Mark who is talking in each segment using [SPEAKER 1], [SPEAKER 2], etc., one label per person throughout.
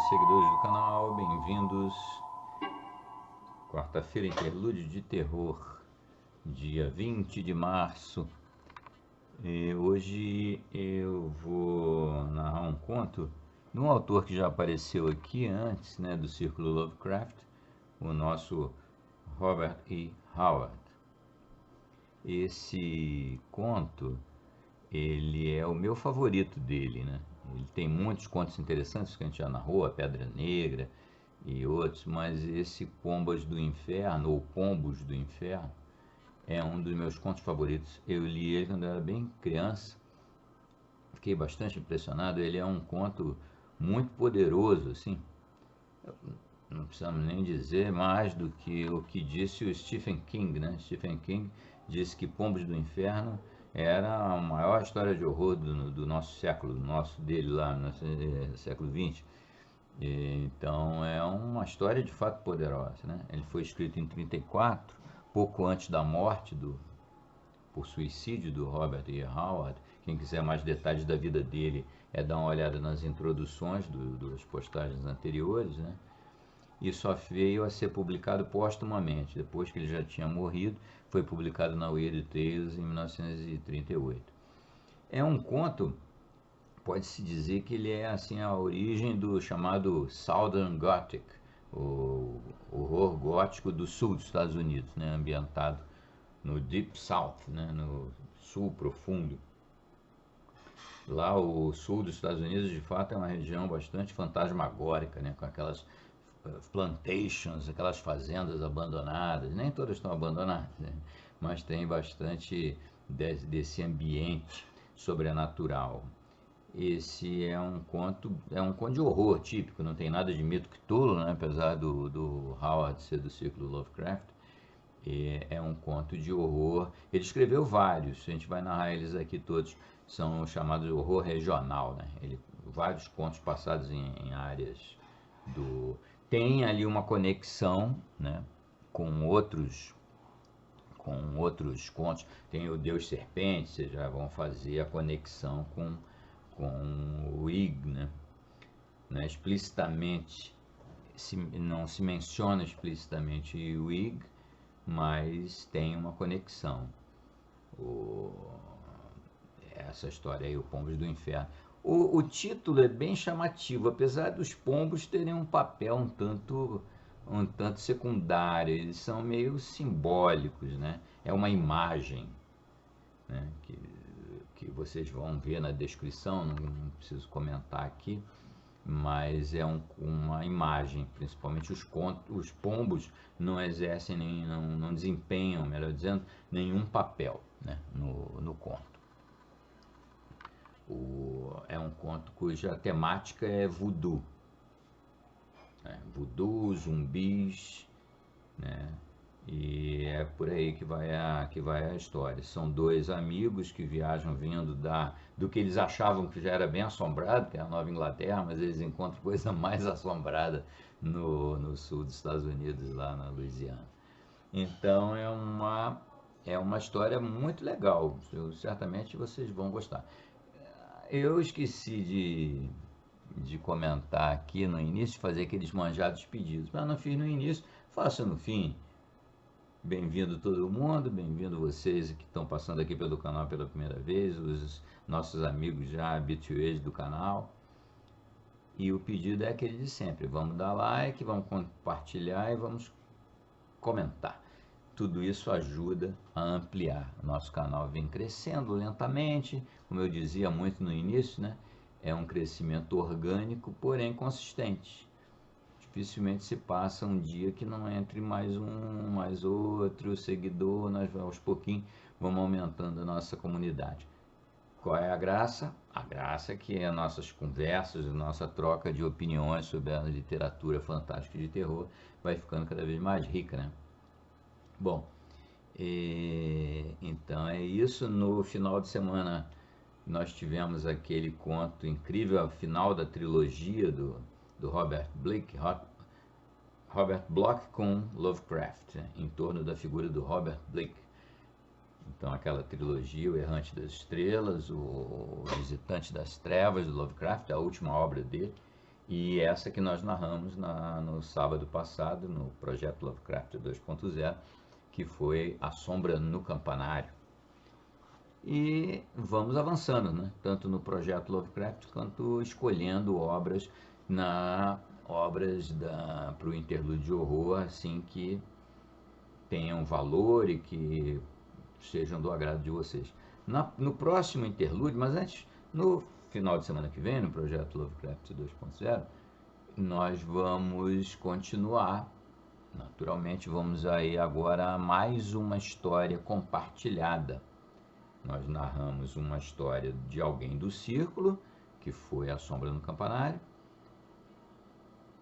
[SPEAKER 1] seguidores do canal, bem-vindos. Quarta-feira, interlúdio de terror, dia 20 de março. Hoje eu vou narrar um conto de um autor que já apareceu aqui antes, né, do Círculo Lovecraft, o nosso Robert E. Howard. Esse conto, ele é o meu favorito dele, né? Ele tem muitos contos interessantes que a gente já narrou, A Pedra Negra e outros, mas esse Pombas do Inferno, ou Pombos do Inferno, é um dos meus contos favoritos. Eu li ele quando eu era bem criança, fiquei bastante impressionado. Ele é um conto muito poderoso, assim. Não precisamos nem dizer mais do que o que disse o Stephen King, né? Stephen King disse que Pombos do Inferno era a maior história de horror do nosso século, dele lá, no século XX. Então é uma história de fato poderosa, né? Ele foi escrito em 34, pouco antes da morte por suicídio do Robert E. Howard. Quem quiser mais detalhes da vida dele é dar uma olhada nas introduções das postagens anteriores, né? E só veio a ser publicado póstumamente, depois que ele já tinha morrido. Foi publicado na Weird Tales em 1938. É um conto, pode-se dizer que ele é assim a origem do chamado Southern Gothic, o horror gótico do sul dos Estados Unidos, né, ambientado no Deep South, né, no sul profundo. Lá o sul dos Estados Unidos, de fato, é uma região bastante fantasmagórica, né, com aquelas plantations, aquelas fazendas abandonadas. Nem todas estão abandonadas, né? Mas tem bastante desse ambiente sobrenatural. Esse é um conto de horror típico, não tem nada de mito Cthulhu, né? Apesar do Howard ser do círculo Lovecraft. É um conto de horror. Ele escreveu vários, a gente vai narrar eles aqui todos, são chamados de horror regional, né? Vários contos passados em áreas do... Tem ali uma conexão, né, com outros contos. Tem o Deus Serpente, vocês já vão fazer a conexão com o Ig, né? Explicitamente, não se menciona explicitamente o Ig, mas tem uma conexão. Essa história aí, o Pombos do Inferno. O título é bem chamativo, apesar dos pombos terem um papel um tanto secundário. Eles são meio simbólicos, né? É uma imagem, né, que vocês vão ver na descrição, não preciso comentar aqui, mas é uma imagem. Principalmente os pombos não exercem, não desempenham, melhor dizendo, nenhum papel, né, no conto. É um conto cuja temática é voodoo, né? Voodoo, zumbis, né? E é por aí que vai a história. São dois amigos que viajam vindo do que eles achavam que já era bem assombrado, que é a Nova Inglaterra, mas eles encontram coisa mais assombrada no sul dos Estados Unidos, lá na Louisiana. Então é uma história muito legal. Certamente vocês vão gostar. Eu esqueci de comentar aqui no início, fazer aqueles manjados pedidos, mas não fiz no início, faço no fim. Bem-vindo todo mundo, bem-vindo vocês que estão passando aqui pelo canal pela primeira vez, os nossos amigos já habituês do canal. E o pedido é aquele de sempre: vamos dar like, vamos compartilhar e vamos comentar. Tudo isso ajuda a ampliar. O nosso canal vem crescendo lentamente, como eu dizia muito no início, né? É um crescimento orgânico, porém consistente. Dificilmente se passa um dia que não entre mais um, mais outro seguidor. Nós aos pouquinhos vamos aumentando a nossa comunidade. Qual é a graça? A graça é que as nossas conversas, a nossa troca de opiniões sobre a literatura fantástica de terror vai ficando cada vez mais rica, né? Bom, então é isso. No final de semana nós tivemos aquele conto incrível, ao final da trilogia do Robert Bloch com Lovecraft, né, em torno da figura do Robert Bloch. Então aquela trilogia, O Errante das Estrelas, O Visitante das Trevas, do Lovecraft, a última obra dele, E essa que nós narramos no sábado passado, no projeto Lovecraft 2.0, que foi A Sombra no Campanário. E vamos avançando, né? Tanto no projeto Lovecraft quanto escolhendo obras para o interlúdio de horror, assim, que tenham valor e que sejam do agrado de vocês. No próximo interlúdio, mas antes, no final de semana que vem, no projeto Lovecraft 2.0, nós vamos continuar. Naturalmente, vamos aí agora a mais uma história compartilhada. Nós narramos uma história de alguém do círculo, que foi A Sombra no Campanário.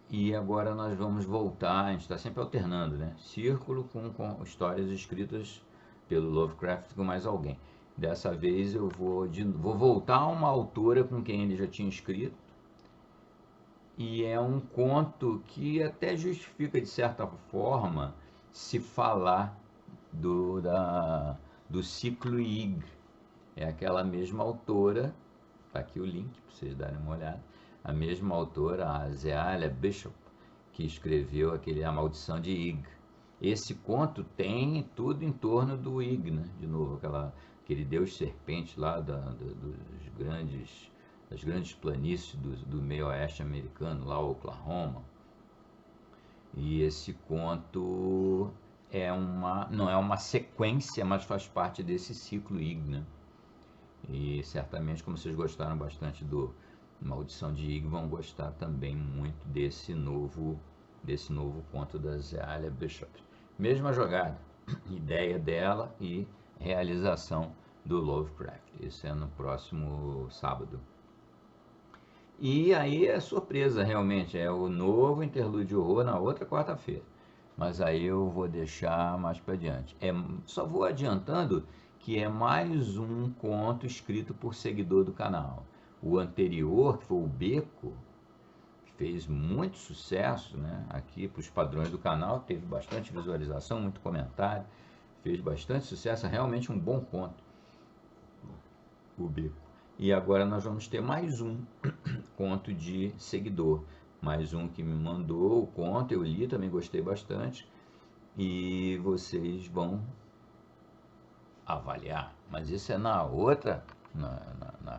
[SPEAKER 1] E agora nós vamos voltar, a gente está sempre alternando, né? Círculo com histórias escritas pelo Lovecraft com mais alguém. Dessa vez eu vou voltar a uma autora com quem ele já tinha escrito. E é um conto que até justifica, de certa forma, se falar do ciclo Ig. É aquela mesma autora, está aqui o link para vocês darem uma olhada, a mesma autora, a Zealia Bishop, que escreveu A Maldição de Ig. Esse conto tem tudo em torno do Ig, né? De novo, aquele deus serpente lá das grandes planícies do meio oeste americano, lá Oklahoma. E esse conto não é uma sequência, mas faz parte desse ciclo Ig, né? E certamente, como vocês gostaram bastante do Maldição de Ig, vão gostar também muito desse novo conto da Zealia Bishop. Mesma jogada, ideia dela e realização do Lovecraft. Isso é no próximo sábado. E aí é surpresa, realmente, é o novo interlúdio de horror na outra quarta-feira. Mas aí eu vou deixar mais para adiante. Só vou adiantando que é mais um conto escrito por seguidor do canal. O anterior, que foi o Beco, que fez muito sucesso, né? Aqui para os padrões do canal, teve bastante visualização, muito comentário, fez bastante sucesso, é realmente um bom conto, o Beco. E agora nós vamos ter mais um conto de seguidor, mais um que me mandou o conto, eu li, também gostei bastante, e vocês vão avaliar, mas isso é na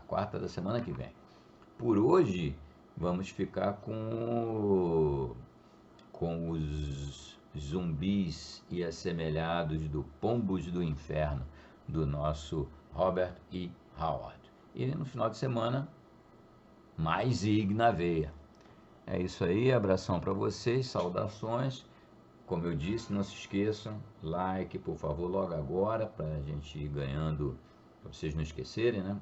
[SPEAKER 1] quarta da semana que vem. Por hoje vamos ficar com os zumbis e assemelhados do Pombos do Inferno, do nosso Robert E. Howard. E no final de semana, mais Ig na veia. É isso aí, abração para vocês, saudações. Como eu disse, não se esqueçam, like, por favor, logo agora, para a gente ir ganhando, para vocês não esquecerem, né?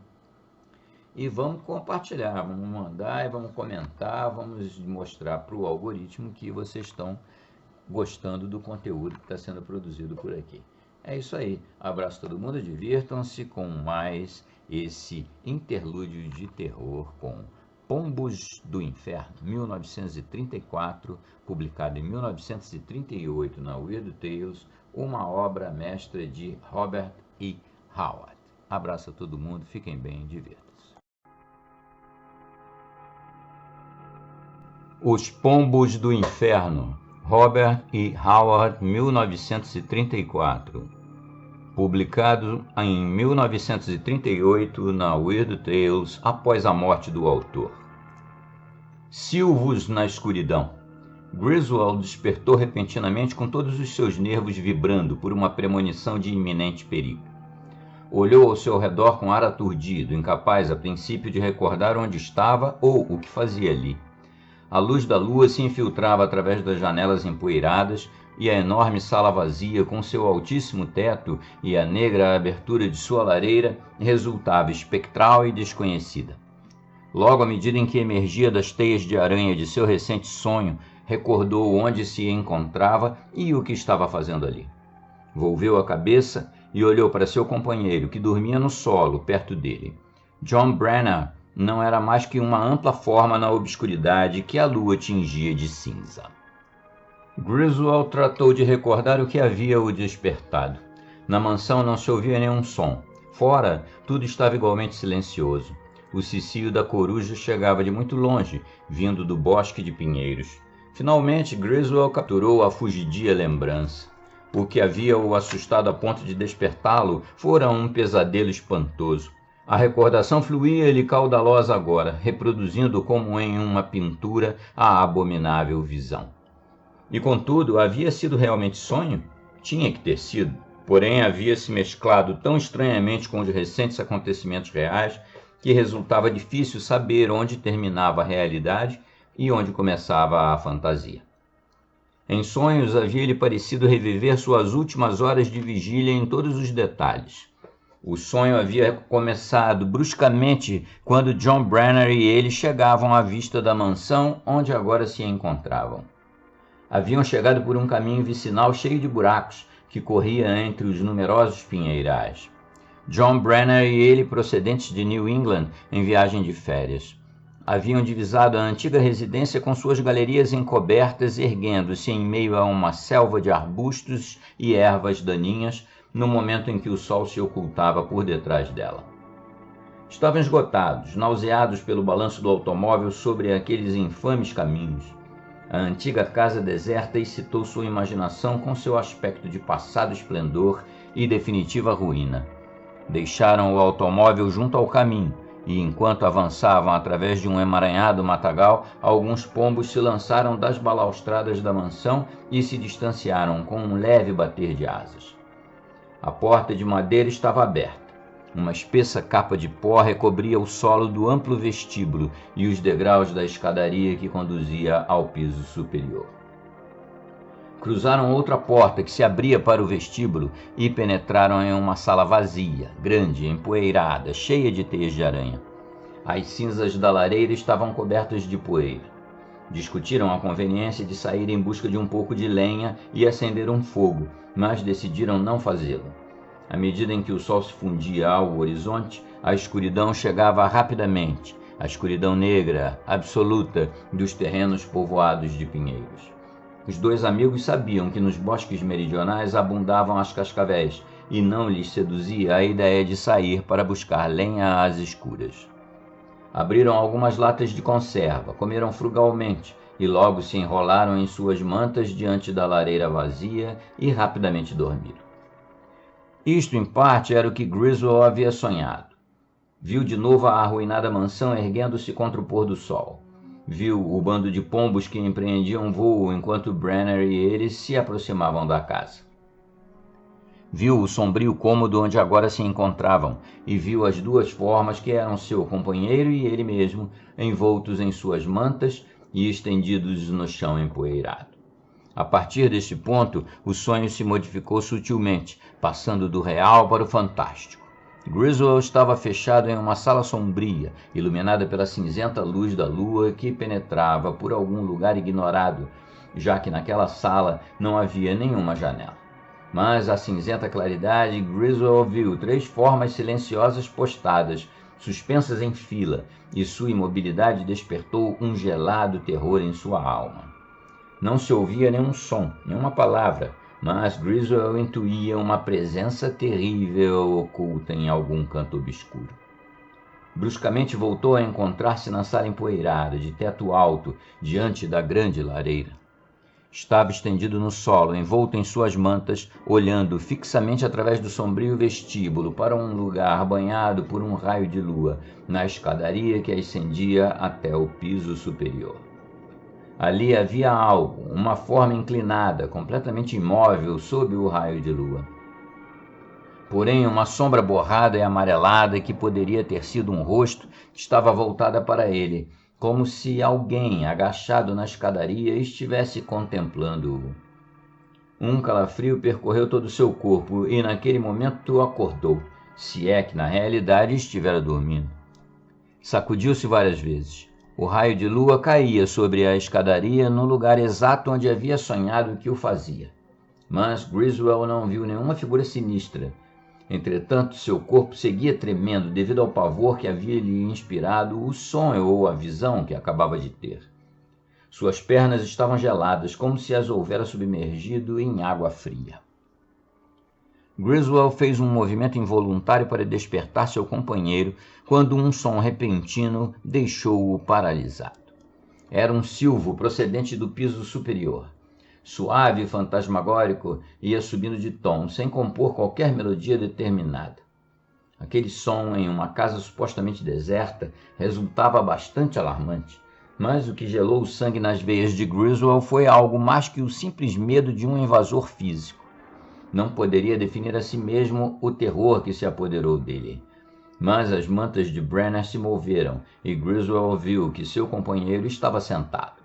[SPEAKER 1] E vamos compartilhar, vamos mandar e vamos comentar, vamos mostrar para o algoritmo que vocês estão gostando do conteúdo que está sendo produzido por aqui. É isso aí, abraço a todo mundo, divirtam-se com mais esse interlúdio de terror com Pombos do Inferno, 1934, publicado em 1938 na Weird Tales, uma obra mestra de Robert E. Howard. Abraço a todo mundo, fiquem bem, divirtam-se. Os Pombos do Inferno, Robert E. Howard, 1934, publicado em 1938 na Weird Tales após a morte do autor. Silvos na escuridão. Griswold despertou repentinamente com todos os seus nervos vibrando por uma premonição de iminente perigo. Olhou ao seu redor com ar aturdido, incapaz a princípio de recordar onde estava ou o que fazia ali. A luz da lua se infiltrava através das janelas empoeiradas e a enorme sala vazia, com seu altíssimo teto e a negra abertura de sua lareira, resultava espectral e desconhecida. Logo, à medida em que emergia das teias de aranha de seu recente sonho, recordou onde se encontrava e o que estava fazendo ali. Volveu a cabeça e olhou para seu companheiro, que dormia no solo, perto dele. John Brenner não era mais que uma ampla forma na obscuridade que a lua tingia de cinza. Griswold tratou de recordar o que havia o despertado. Na mansão não se ouvia nenhum som. Fora, tudo estava igualmente silencioso. O cicio da coruja chegava de muito longe, vindo do bosque de pinheiros. Finalmente, Griswold capturou a fugidia lembrança. O que havia o assustado a ponto de despertá-lo fora um pesadelo espantoso. A recordação fluía-lhe caudalosa agora, reproduzindo como em uma pintura a abominável visão. E contudo, havia sido realmente sonho? Tinha que ter sido. Porém, havia se mesclado tão estranhamente com os recentes acontecimentos reais que resultava difícil saber onde terminava a realidade e onde começava a fantasia. Em sonhos, havia-lhe parecido reviver suas últimas horas de vigília em todos os detalhes. O sonho havia começado bruscamente quando John Brenner e ele chegavam à vista da mansão onde agora se encontravam. Haviam chegado por um caminho vicinal cheio de buracos que corria entre os numerosos pinheirais. John Brenner e ele, procedentes de New England, em viagem de férias. Haviam divisado a antiga residência com suas galerias encobertas, erguendo-se em meio a uma selva de arbustos e ervas daninhas, no momento em que o sol se ocultava por detrás dela. Estavam esgotados, nauseados pelo balanço do automóvel sobre aqueles infames caminhos. A antiga casa deserta excitou sua imaginação com seu aspecto de passado esplendor e definitiva ruína. Deixaram o automóvel junto ao caminho, e enquanto avançavam através de um emaranhado matagal, alguns pombos se lançaram das balaustradas da mansão e se distanciaram com um leve bater de asas. A porta de madeira estava aberta. Uma espessa capa de pó recobria o solo do amplo vestíbulo e os degraus da escadaria que conduzia ao piso superior. Cruzaram outra porta que se abria para o vestíbulo e penetraram em uma sala vazia, grande, empoeirada, cheia de teias de aranha. As cinzas da lareira estavam cobertas de poeira. Discutiram a conveniência de sair em busca de um pouco de lenha e acender um fogo, mas decidiram não fazê-lo. À medida em que o sol se fundia ao horizonte, a escuridão chegava rapidamente, a escuridão negra, absoluta, dos terrenos povoados de pinheiros. Os dois amigos sabiam que nos bosques meridionais abundavam as cascavéis e não lhes seduzia a ideia de sair para buscar lenha às escuras. Abriram algumas latas de conserva, comeram frugalmente e logo se enrolaram em suas mantas diante da lareira vazia e rapidamente dormiram. Isto, em parte, era o que Griswold havia sonhado. Viu de novo a arruinada mansão erguendo-se contra o pôr do sol. Viu o bando de pombos que empreendiam voo enquanto Brenner e ele se aproximavam da casa. Viu o sombrio cômodo onde agora se encontravam e viu as duas formas que eram seu companheiro e ele mesmo, envoltos em suas mantas e estendidos no chão empoeirado. A partir deste ponto, o sonho se modificou sutilmente, passando do real para o fantástico. Griswold estava fechado em uma sala sombria, iluminada pela cinzenta luz da lua que penetrava por algum lugar ignorado, já que naquela sala não havia nenhuma janela. Mas à cinzenta claridade, Griswold viu 3 formas silenciosas postadas, suspensas em fila, e sua imobilidade despertou um gelado terror em sua alma. Não se ouvia nenhum som, nenhuma palavra, mas Griswold intuía uma presença terrível oculta em algum canto obscuro. Bruscamente voltou a encontrar-se na sala empoeirada, de teto alto, diante da grande lareira. Estava estendido no solo, envolto em suas mantas, olhando fixamente através do sombrio vestíbulo para um lugar banhado por um raio de lua, na escadaria que ascendia até o piso superior. Ali havia algo, uma forma inclinada, completamente imóvel sob o raio de lua. Porém, uma sombra borrada e amarelada que poderia ter sido um rosto estava voltada para ele, como se alguém, agachado na escadaria, estivesse contemplando-o. Um calafrio percorreu todo o seu corpo e naquele momento acordou, se é que na realidade estivera dormindo. Sacudiu-se várias vezes. O raio de lua caía sobre a escadaria no lugar exato onde havia sonhado que o fazia. Mas Griswold não viu nenhuma figura sinistra. Entretanto, seu corpo seguia tremendo devido ao pavor que havia lhe inspirado o sonho ou a visão que acabava de ter. Suas pernas estavam geladas, como se as houvera submergido em água fria. Griswold fez um movimento involuntário para despertar seu companheiro quando um som repentino deixou-o paralisado. Era um silvo procedente do piso superior. Suave e fantasmagórico, ia subindo de tom, sem compor qualquer melodia determinada. Aquele som em uma casa supostamente deserta resultava bastante alarmante, mas o que gelou o sangue nas veias de Griswold foi algo mais que o simples medo de um invasor físico. Não poderia definir a si mesmo o terror que se apoderou dele. Mas as mantas de Brenner se moveram e Griswold viu que seu companheiro estava sentado.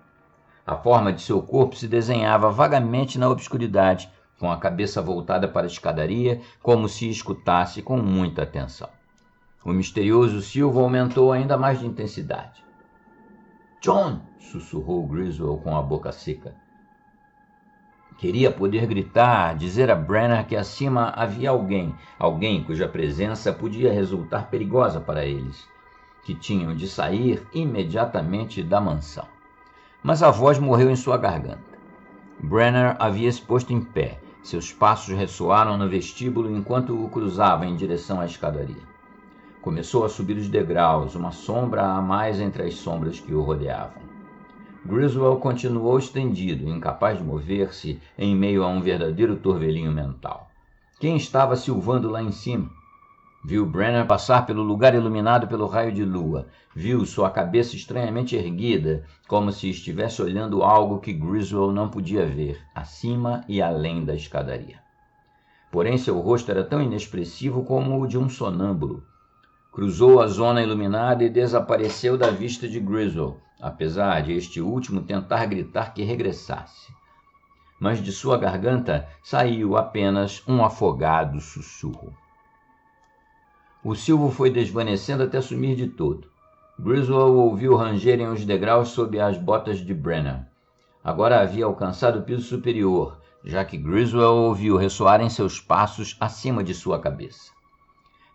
[SPEAKER 1] A forma de seu corpo se desenhava vagamente na obscuridade, com a cabeça voltada para a escadaria, como se escutasse com muita atenção. O misterioso silvo aumentou ainda mais de intensidade. "John!" sussurrou Griswold com a boca seca. Queria poder gritar, dizer a Brenner que acima havia alguém cuja presença podia resultar perigosa para eles, que tinham de sair imediatamente da mansão. Mas a voz morreu em sua garganta. Brenner havia se posto em pé. Seus passos ressoaram no vestíbulo enquanto o cruzava em direção à escadaria. Começou a subir os degraus, uma sombra a mais entre as sombras que o rodeavam. Griswold continuou estendido, incapaz de mover-se em meio a um verdadeiro torvelinho mental. Quem estava silvando lá em cima? Viu Brenner passar pelo lugar iluminado pelo raio de lua. Viu sua cabeça estranhamente erguida, como se estivesse olhando algo que Griswold não podia ver, acima e além da escadaria. Porém, seu rosto era tão inexpressivo como o de um sonâmbulo. Cruzou a zona iluminada e desapareceu da vista de Griswold, apesar de este último tentar gritar que regressasse. Mas de sua garganta saiu apenas um afogado sussurro. O silvo foi desvanecendo até sumir de todo. Griswold ouviu rangerem os degraus sob as botas de Brenner. Agora havia alcançado o piso superior, já que Griswold ouviu ressoarem seus passos acima de sua cabeça.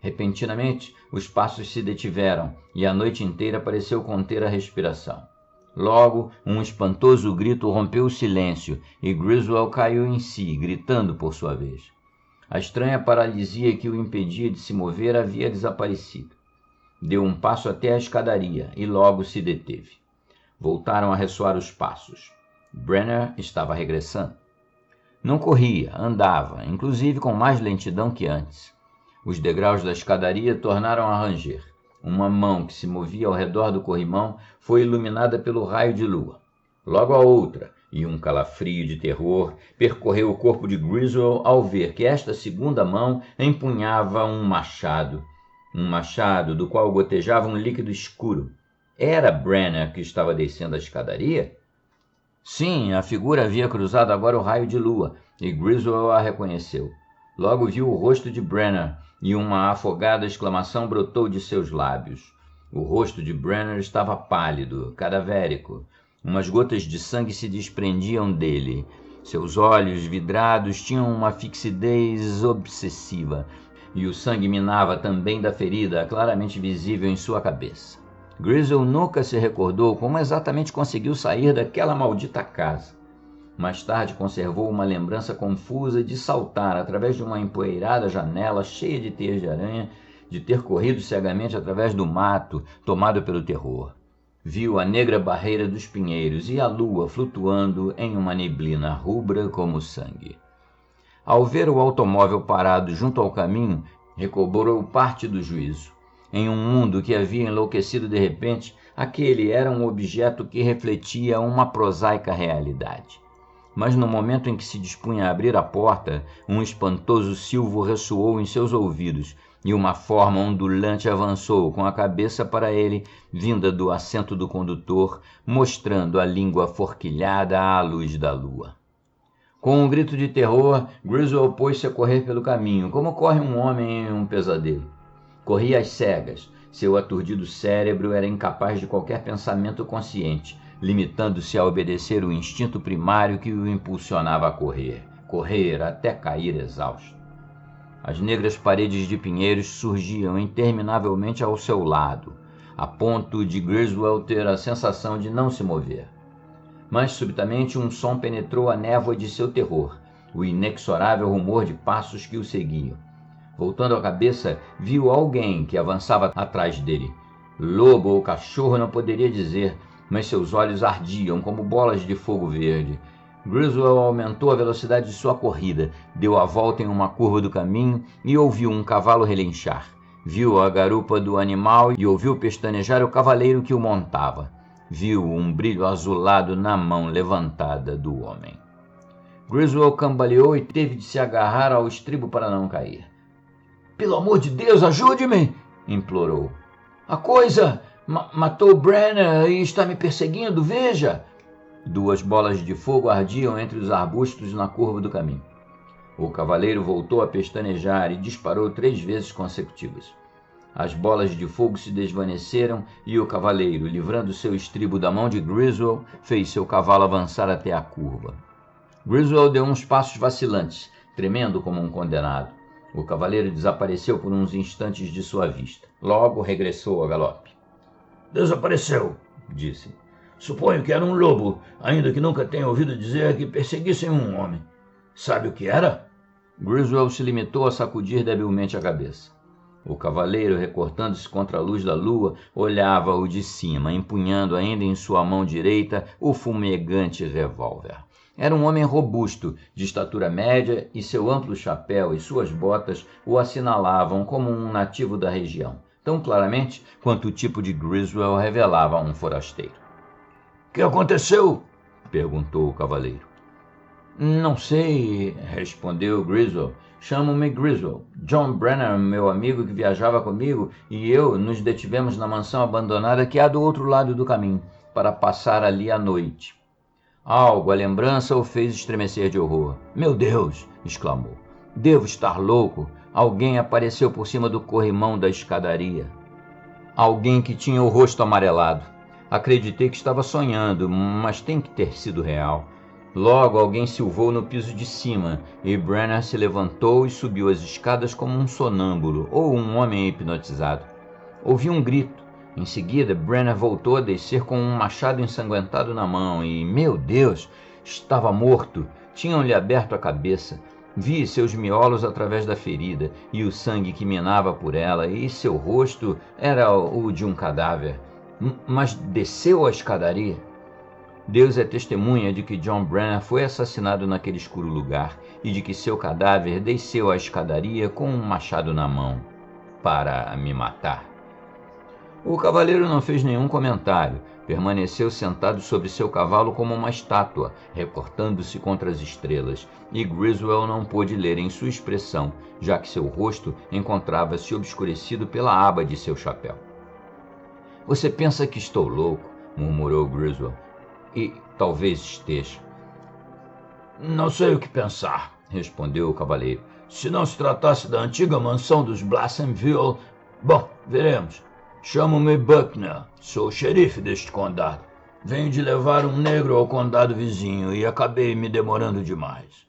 [SPEAKER 1] Repentinamente, os passos se detiveram e a noite inteira pareceu conter a respiração. Logo, um espantoso grito rompeu o silêncio e Griswold caiu em si, gritando por sua vez. A estranha paralisia que o impedia de se mover havia desaparecido. Deu um passo até a escadaria e logo se deteve. Voltaram a ressoar os passos. Brenner estava regressando. Não corria, andava, inclusive com mais lentidão que antes. Os degraus da escadaria tornaram a ranger. Uma mão que se movia ao redor do corrimão foi iluminada pelo raio de lua. Logo a outra, e um calafrio de terror percorreu o corpo de Griswold ao ver que esta segunda mão empunhava um machado do qual gotejava um líquido escuro. Era Brenner que estava descendo a escadaria? Sim, a figura havia cruzado agora o raio de lua, e Griswold a reconheceu. Logo viu o rosto de Brenner, e uma afogada exclamação brotou de seus lábios. O rosto de Brenner estava pálido, cadavérico. Umas gotas de sangue se desprendiam dele. Seus olhos vidrados tinham uma fixidez obsessiva, e o sangue minava também da ferida, claramente visível em sua cabeça. Griswold nunca se recordou como exatamente conseguiu sair daquela maldita casa. Mais tarde conservou uma lembrança confusa de saltar através de uma empoeirada janela cheia de teias de aranha, de ter corrido cegamente através do mato, tomado pelo terror. Viu a negra barreira dos pinheiros e a lua flutuando em uma neblina rubra como sangue. Ao ver o automóvel parado junto ao caminho, recobrou parte do juízo. Em um mundo que havia enlouquecido de repente, aquele era um objeto que refletia uma prosaica realidade. Mas no momento em que se dispunha a abrir a porta, um espantoso silvo ressoou em seus ouvidos, e uma forma ondulante avançou com a cabeça para ele, vinda do assento do condutor, mostrando a língua forquilhada à luz da lua. Com um grito de terror, Griswold pôs-se a correr pelo caminho, como corre um homem em um pesadelo. Corria às cegas. Seu aturdido cérebro era incapaz de qualquer pensamento consciente, limitando-se a obedecer o instinto primário que o impulsionava a correr até cair exausto. As negras paredes de pinheiros surgiam interminavelmente ao seu lado, a ponto de Griswold ter a sensação de não se mover. Mas subitamente um som penetrou a névoa de seu terror. o inexorável rumor de passos que o seguiam. Voltando a cabeça, viu alguém que avançava atrás dele. Lobo ou cachorro não poderia dizer, mas seus olhos ardiam como bolas de fogo verde. Griswold aumentou a velocidade de sua corrida, deu a volta em uma curva do caminho e ouviu um cavalo relinchar. Viu a garupa do animal e ouviu pestanejar o cavaleiro que o montava. Viu um brilho azulado na mão levantada do homem. Griswold cambaleou e teve de se agarrar ao estribo para não cair. "Pelo amor de Deus, ajude-me!" implorou. "A coisa matou Brenner e está me perseguindo, veja!" 2 bolas de fogo ardiam entre os arbustos na curva do caminho. O cavaleiro voltou a pestanejar e disparou 3 vezes consecutivas. As bolas de fogo se desvaneceram e o cavaleiro, livrando seu estribo da mão de Griswold, fez seu cavalo avançar até a curva. Griswold deu uns passos vacilantes, tremendo como um condenado. O cavaleiro desapareceu por uns instantes de sua vista. Logo regressou ao galope. "Desapareceu", disse. "Suponho que era um lobo, ainda que nunca tenha ouvido dizer que perseguissem um homem. Sabe o que era?" Griswold se limitou a sacudir debilmente a cabeça. O cavaleiro, recortando-se contra a luz da lua, olhava-o de cima, empunhando ainda em sua mão direita o fumegante revólver. Era um homem robusto, de estatura média, e seu amplo chapéu e suas botas o assinalavam como um nativo da região, tão claramente quanto o tipo de Griswold revelava um forasteiro. "Que aconteceu?" perguntou o cavaleiro. "Não sei", respondeu Griswold. "Chamo-me Griswold. John Brenner, meu amigo que viajava comigo, e eu nos detivemos na mansão abandonada que há do outro lado do caminho, para passar ali a noite." Algo, a lembrança, o fez estremecer de horror. "Meu Deus!" exclamou. "Devo estar louco. Alguém apareceu por cima do corrimão da escadaria." Alguém que tinha o rosto amarelado. Acreditei que estava sonhando, mas tem que ter sido real. Logo alguém silvou no piso de cima, e Brenner se levantou e subiu as escadas como um sonâmbulo ou um homem hipnotizado. Ouvi um grito. Em seguida, Brenner voltou a descer com um machado ensanguentado na mão e, meu Deus, estava morto. Tinham-lhe aberto a cabeça. Vi seus miolos através da ferida e o sangue que minava por ela, e seu rosto era o de um cadáver. Mas desceu a escadaria? Deus é testemunha de que John Brenner foi assassinado naquele escuro lugar e de que seu cadáver desceu a escadaria com um machado na mão para me matar. O cavaleiro não fez nenhum comentário. Permaneceu sentado sobre seu cavalo como uma estátua, recortando-se contra as estrelas, e Griswold não pôde ler em sua expressão, já que seu rosto encontrava-se obscurecido pela aba de seu chapéu. "Você pensa que estou louco?" murmurou Griswold. "E talvez esteja." "Não sei o que pensar", respondeu o cavaleiro. "Se não se tratasse da antiga mansão dos Blassenville... Bom, veremos. Chamo-me Buckner, sou o xerife deste condado. Venho de levar um negro ao condado vizinho e acabei me demorando demais."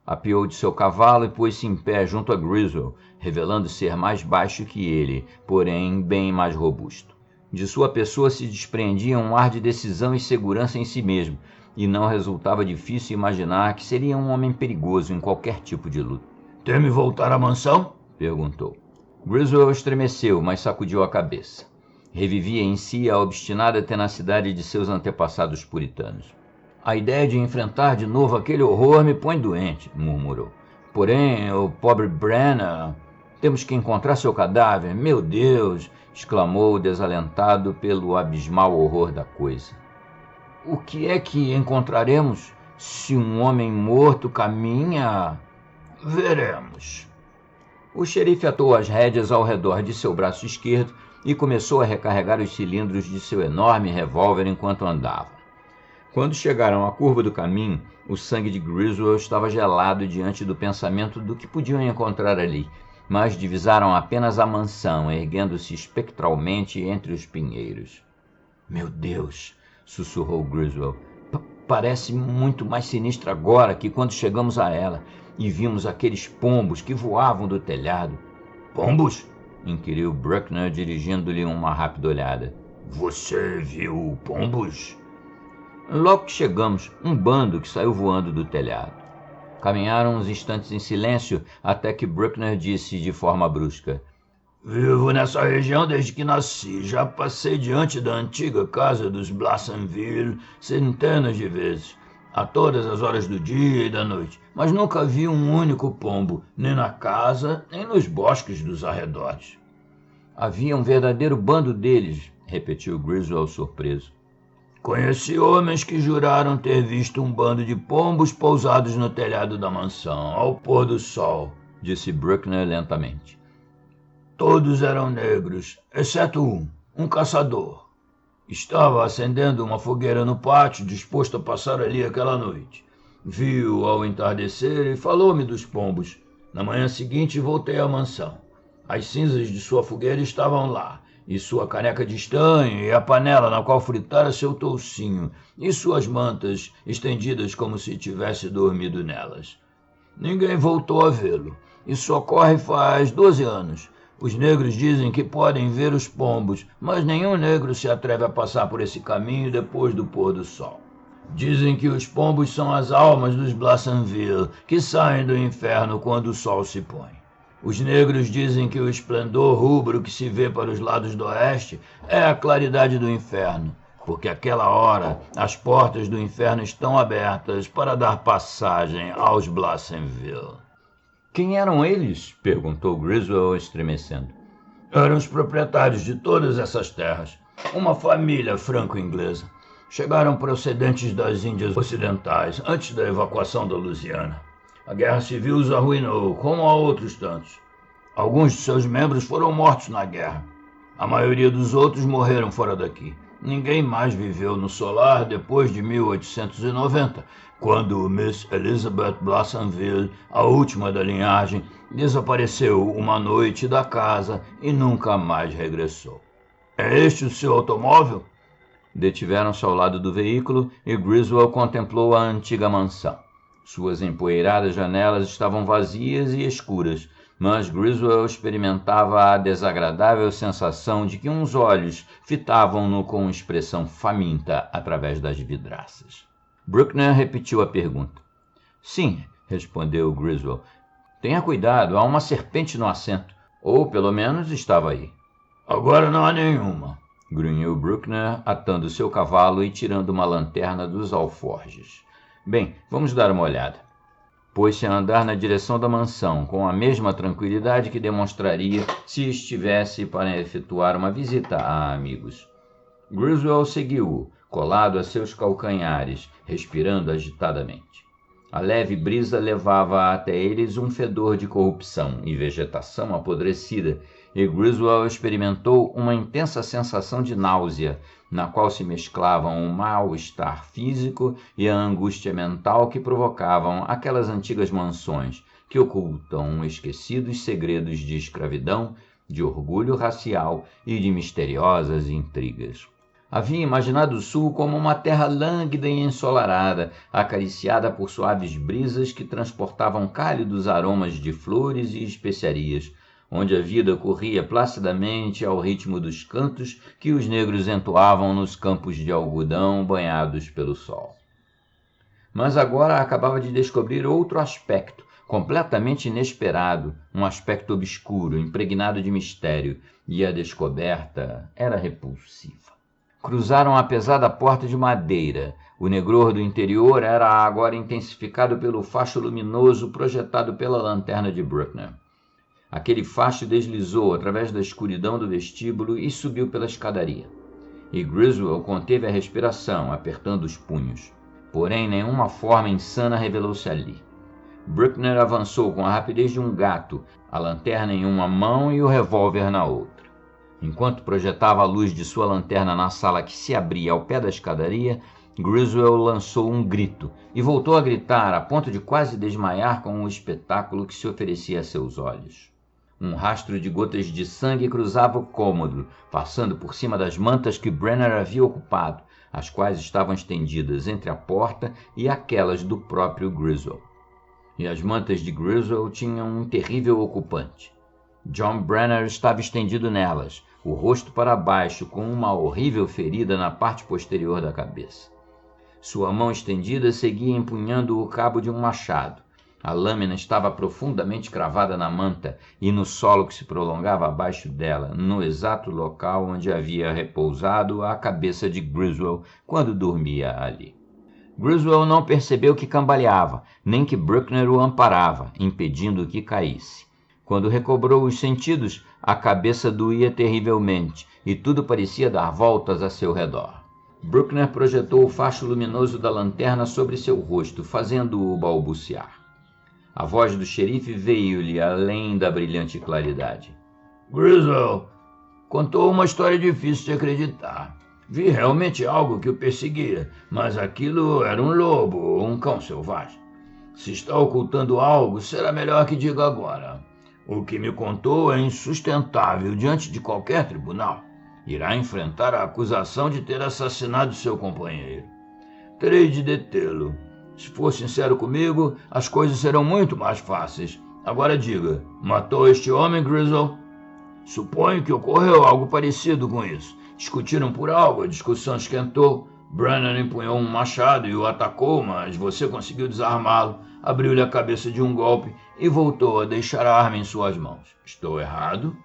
[SPEAKER 1] Apeou de seu cavalo e pôs-se em pé junto a Griswold, revelando ser mais baixo que ele, porém bem mais robusto. De sua pessoa se desprendia um ar de decisão e segurança em si mesmo, e não resultava difícil imaginar que seria um homem perigoso em qualquer tipo de luta. "Teme voltar à mansão?" perguntou. Griswold estremeceu, mas sacudiu a cabeça. Revivia em si a obstinada tenacidade de seus antepassados puritanos. "A ideia de enfrentar de novo aquele horror me põe doente", murmurou. "Porém, o pobre Brenner... Temos que encontrar seu cadáver. Meu Deus!" exclamou, desalentado pelo abismal horror da coisa. "O que é que encontraremos se um homem morto caminha? Veremos." O xerife atou as rédeas ao redor de seu braço esquerdo e começou a recarregar os cilindros de seu enorme revólver enquanto andava. Quando chegaram à curva do caminho, o sangue de Griswold estava gelado diante do pensamento do que podiam encontrar ali, mas divisaram apenas a mansão, erguendo-se espectralmente entre os pinheiros. "Meu Deus!" sussurrou Griswold. Parece muito mais sinistra agora que quando chegamos a ela e vimos aqueles pombos que voavam do telhado." "Pombos?" inquiriu Buckner, dirigindo-lhe uma rápida olhada. "Você viu pombos?" "Logo que chegamos, um bando que saiu voando do telhado." Caminharam uns instantes em silêncio até que Bruckner disse de forma brusca:
[SPEAKER 2] Vivo nessa região desde que nasci. Já passei diante da antiga casa dos Blassenville centenas de vezes, a todas as horas do dia e da noite, mas nunca vi um único pombo, nem na casa, nem nos bosques dos arredores.
[SPEAKER 1] Havia um verdadeiro bando deles, repetiu Griswold surpreso.
[SPEAKER 2] Conheci homens que juraram ter visto um bando de pombos pousados no telhado da mansão, ao pôr do sol,
[SPEAKER 1] disse Bruckner lentamente.
[SPEAKER 2] Todos eram negros, exceto um caçador. Estava acendendo uma fogueira no pátio, disposto a passar ali aquela noite. Viu ao entardecer e falou-me dos pombos. Na manhã seguinte voltei à mansão. As cinzas de sua fogueira estavam lá, e sua caneca de estanho, e a panela na qual fritara seu toucinho, e suas mantas estendidas como se tivesse dormido nelas. Ninguém voltou a vê-lo. Isso ocorre faz 12 anos. Os negros dizem que podem ver os pombos, mas nenhum negro se atreve a passar por esse caminho depois do pôr do sol. Dizem que os pombos são as almas dos Blassenville, que saem do inferno quando o sol se põe. Os negros dizem que o esplendor rubro que se vê para os lados do oeste é a claridade do inferno, porque àquela hora as portas do inferno estão abertas para dar passagem aos Blassenville.
[SPEAKER 1] Quem eram eles? Perguntou Griswold, estremecendo.
[SPEAKER 2] Eram os proprietários de todas essas terras, uma família franco-inglesa. Chegaram procedentes das Índias Ocidentais, antes da evacuação da Louisiana. A Guerra Civil os arruinou, como a outros tantos. Alguns de seus membros foram mortos na guerra. A maioria dos outros morreram fora daqui. Ninguém mais viveu no solar depois de 1890, quando Miss Elizabeth Blassenville, a última da linhagem, desapareceu uma noite da casa e nunca mais regressou. É este o seu automóvel?
[SPEAKER 1] Detiveram-se ao lado do veículo e Griswold contemplou a antiga mansão. Suas empoeiradas janelas estavam vazias e escuras, mas Griswold experimentava a desagradável sensação de que uns olhos fitavam-no com expressão faminta através das vidraças. Bruckner repetiu a pergunta. Sim, respondeu Griswold. Tenha cuidado, há uma serpente no assento. Ou, pelo menos, estava aí.
[SPEAKER 2] Agora não há nenhuma,
[SPEAKER 1] grunhiu Bruckner, atando seu cavalo e tirando uma lanterna dos alforjes. Bem, vamos dar uma olhada. Pôs-se a andar na direção da mansão, com a mesma tranquilidade que demonstraria se estivesse para efetuar uma visita a amigos. Griswold seguiu-o, colado a seus calcanhares, respirando agitadamente. A leve brisa levava até eles um fedor de corrupção e vegetação apodrecida, e Griswold experimentou uma intensa sensação de náusea, na qual se mesclavam o mal-estar físico e a angústia mental que provocavam aquelas antigas mansões que ocultam esquecidos segredos de escravidão, de orgulho racial e de misteriosas intrigas. Havia imaginado o sul como uma terra lânguida e ensolarada, acariciada por suaves brisas que transportavam cálidos aromas de flores e especiarias, onde a vida corria placidamente ao ritmo dos cantos que os negros entoavam nos campos de algodão banhados pelo sol. Mas agora acabava de descobrir outro aspecto, completamente inesperado, um aspecto obscuro, impregnado de mistério, e a descoberta era repulsiva. Cruzaram a pesada porta de madeira. O negror do interior era agora intensificado pelo facho luminoso projetado pela lanterna de Bruckner. Aquele facho deslizou através da escuridão do vestíbulo e subiu pela escadaria. E Griswold conteve a respiração, apertando os punhos. Porém, nenhuma forma insana revelou-se ali. Bruckner avançou com a rapidez de um gato, a lanterna em uma mão e o revólver na outra. Enquanto projetava a luz de sua lanterna na sala que se abria ao pé da escadaria, Griswold lançou um grito e voltou a gritar a ponto de quase desmaiar com o espetáculo que se oferecia a seus olhos. Um rastro de gotas de sangue cruzava o cômodo, passando por cima das mantas que Brenner havia ocupado, as quais estavam estendidas entre a porta e aquelas do próprio Griswold. E as mantas de Griswold tinham um terrível ocupante. John Brenner estava estendido nelas, o rosto para baixo, com uma horrível ferida na parte posterior da cabeça. Sua mão estendida seguia empunhando o cabo de um machado. A lâmina estava profundamente cravada na manta e no solo que se prolongava abaixo dela, no exato local onde havia repousado a cabeça de Griswold quando dormia ali. Griswold não percebeu que cambaleava, nem que Bruckner o amparava, impedindo que caísse. Quando recobrou os sentidos, a cabeça doía terrivelmente e tudo parecia dar voltas a seu redor. Bruckner projetou o facho luminoso da lanterna sobre seu rosto, fazendo-o balbuciar. A voz do xerife veio-lhe além da brilhante claridade.
[SPEAKER 2] Griswold contou uma história difícil de acreditar. Vi realmente algo que o perseguia, mas aquilo era um lobo ou um cão selvagem. Se está ocultando algo, será melhor que diga agora. O que me contou é insustentável diante de qualquer tribunal. Irá enfrentar a acusação de ter assassinado seu companheiro. Terei de detê-lo. Se for sincero comigo, as coisas serão muito mais fáceis. Agora diga, matou este homem, Griswold? Suponho que ocorreu algo parecido com isso. Discutiram por algo, a discussão esquentou. Brennan empunhou um machado e o atacou, mas você conseguiu desarmá-lo, abriu-lhe a cabeça de um golpe e voltou a deixar a arma em suas mãos. Estou errado?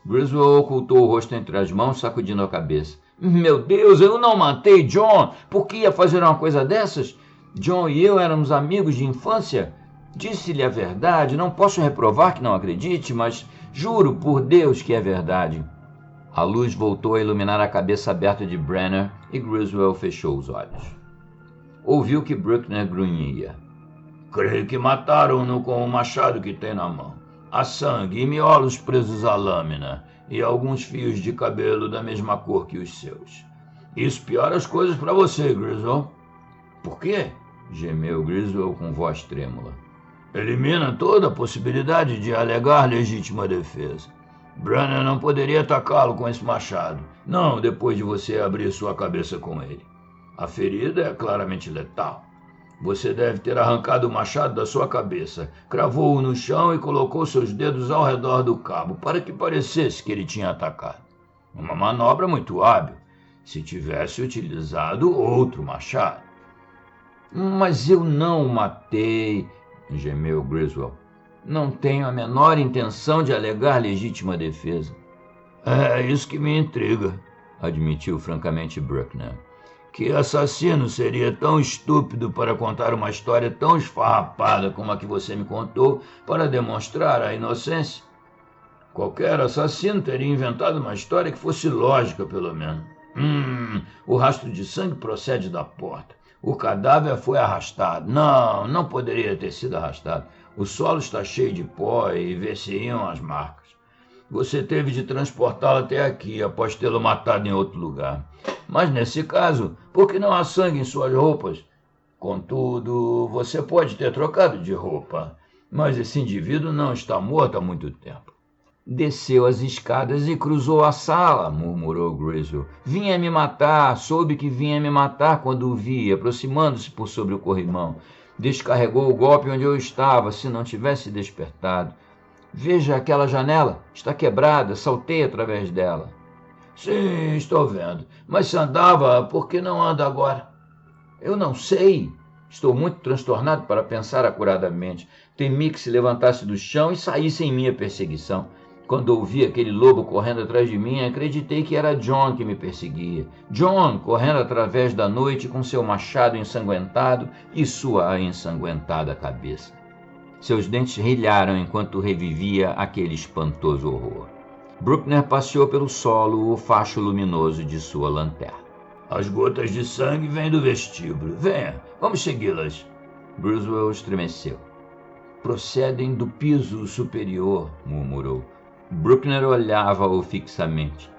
[SPEAKER 1] Griswold ocultou o rosto entre as mãos, sacudindo a cabeça. Meu Deus, eu não matei John! Por que ia fazer uma coisa dessas? John e eu éramos amigos de infância. Disse-lhe a verdade, não posso reprovar que não acredite, mas juro por Deus que é verdade. A luz voltou a iluminar a cabeça aberta de Brenner e Griswold fechou os olhos. Ouviu que Bruckner grunhia.
[SPEAKER 2] Creio que mataram-no com o machado que tem na mão. Há sangue e miolos presos à lâmina e alguns fios de cabelo da mesma cor que os seus. Isso piora as coisas para você, Griswold.
[SPEAKER 1] Por quê? Gemeu Griswold com voz trêmula.
[SPEAKER 2] Elimina toda a possibilidade de alegar legítima defesa. Brennan não poderia atacá-lo com esse machado, não depois de você abrir sua cabeça com ele. A ferida é claramente letal. Você deve ter arrancado o machado da sua cabeça, cravou-o no chão e colocou seus dedos ao redor do cabo para que parecesse que ele tinha atacado. Uma manobra muito hábil, se tivesse utilizado outro machado.
[SPEAKER 1] Mas eu não o matei, gemeu Griswold. Não tenho a menor intenção de alegar legítima defesa.
[SPEAKER 2] É isso que me intriga,
[SPEAKER 1] admitiu francamente Bruckner.
[SPEAKER 2] Que assassino seria tão estúpido para contar uma história tão esfarrapada como a que você me contou para demonstrar a inocência? Qualquer assassino teria inventado uma história que fosse lógica, pelo menos. O rastro de sangue procede da porta. O cadáver foi arrastado. Não poderia ter sido arrastado. O solo está cheio de pó e ver-se-iam as marcas. Você teve de transportá-lo até aqui após tê-lo matado em outro lugar. Mas nesse caso, por que não há sangue em suas roupas? Contudo, você pode ter trocado de roupa, mas esse indivíduo não está morto há muito tempo.
[SPEAKER 1] Desceu as escadas e cruzou a sala, murmurou Griswold. Vinha me matar, soube que vinha me matar quando o vi, aproximando-se por sobre o corrimão. Descarregou o golpe onde eu estava, se não tivesse despertado. Veja aquela janela, está quebrada, saltei através dela.
[SPEAKER 2] Sim, estou vendo. Mas se andava, por que não anda agora?
[SPEAKER 1] Eu não sei. Estou muito transtornado para pensar acuradamente. Temi que se levantasse do chão e saísse em minha perseguição. Quando ouvi aquele lobo correndo atrás de mim, acreditei que era John que me perseguia. John correndo através da noite com seu machado ensanguentado e sua ensanguentada cabeça. Seus dentes rilharam enquanto revivia aquele espantoso horror. Bruckner passeou pelo solo o facho luminoso de sua lanterna.
[SPEAKER 2] As gotas de sangue vêm do vestíbulo. Venha, vamos segui-las.
[SPEAKER 1] Griswold estremeceu. Procedem do piso superior, murmurou. Bruckner olhava-o fixamente.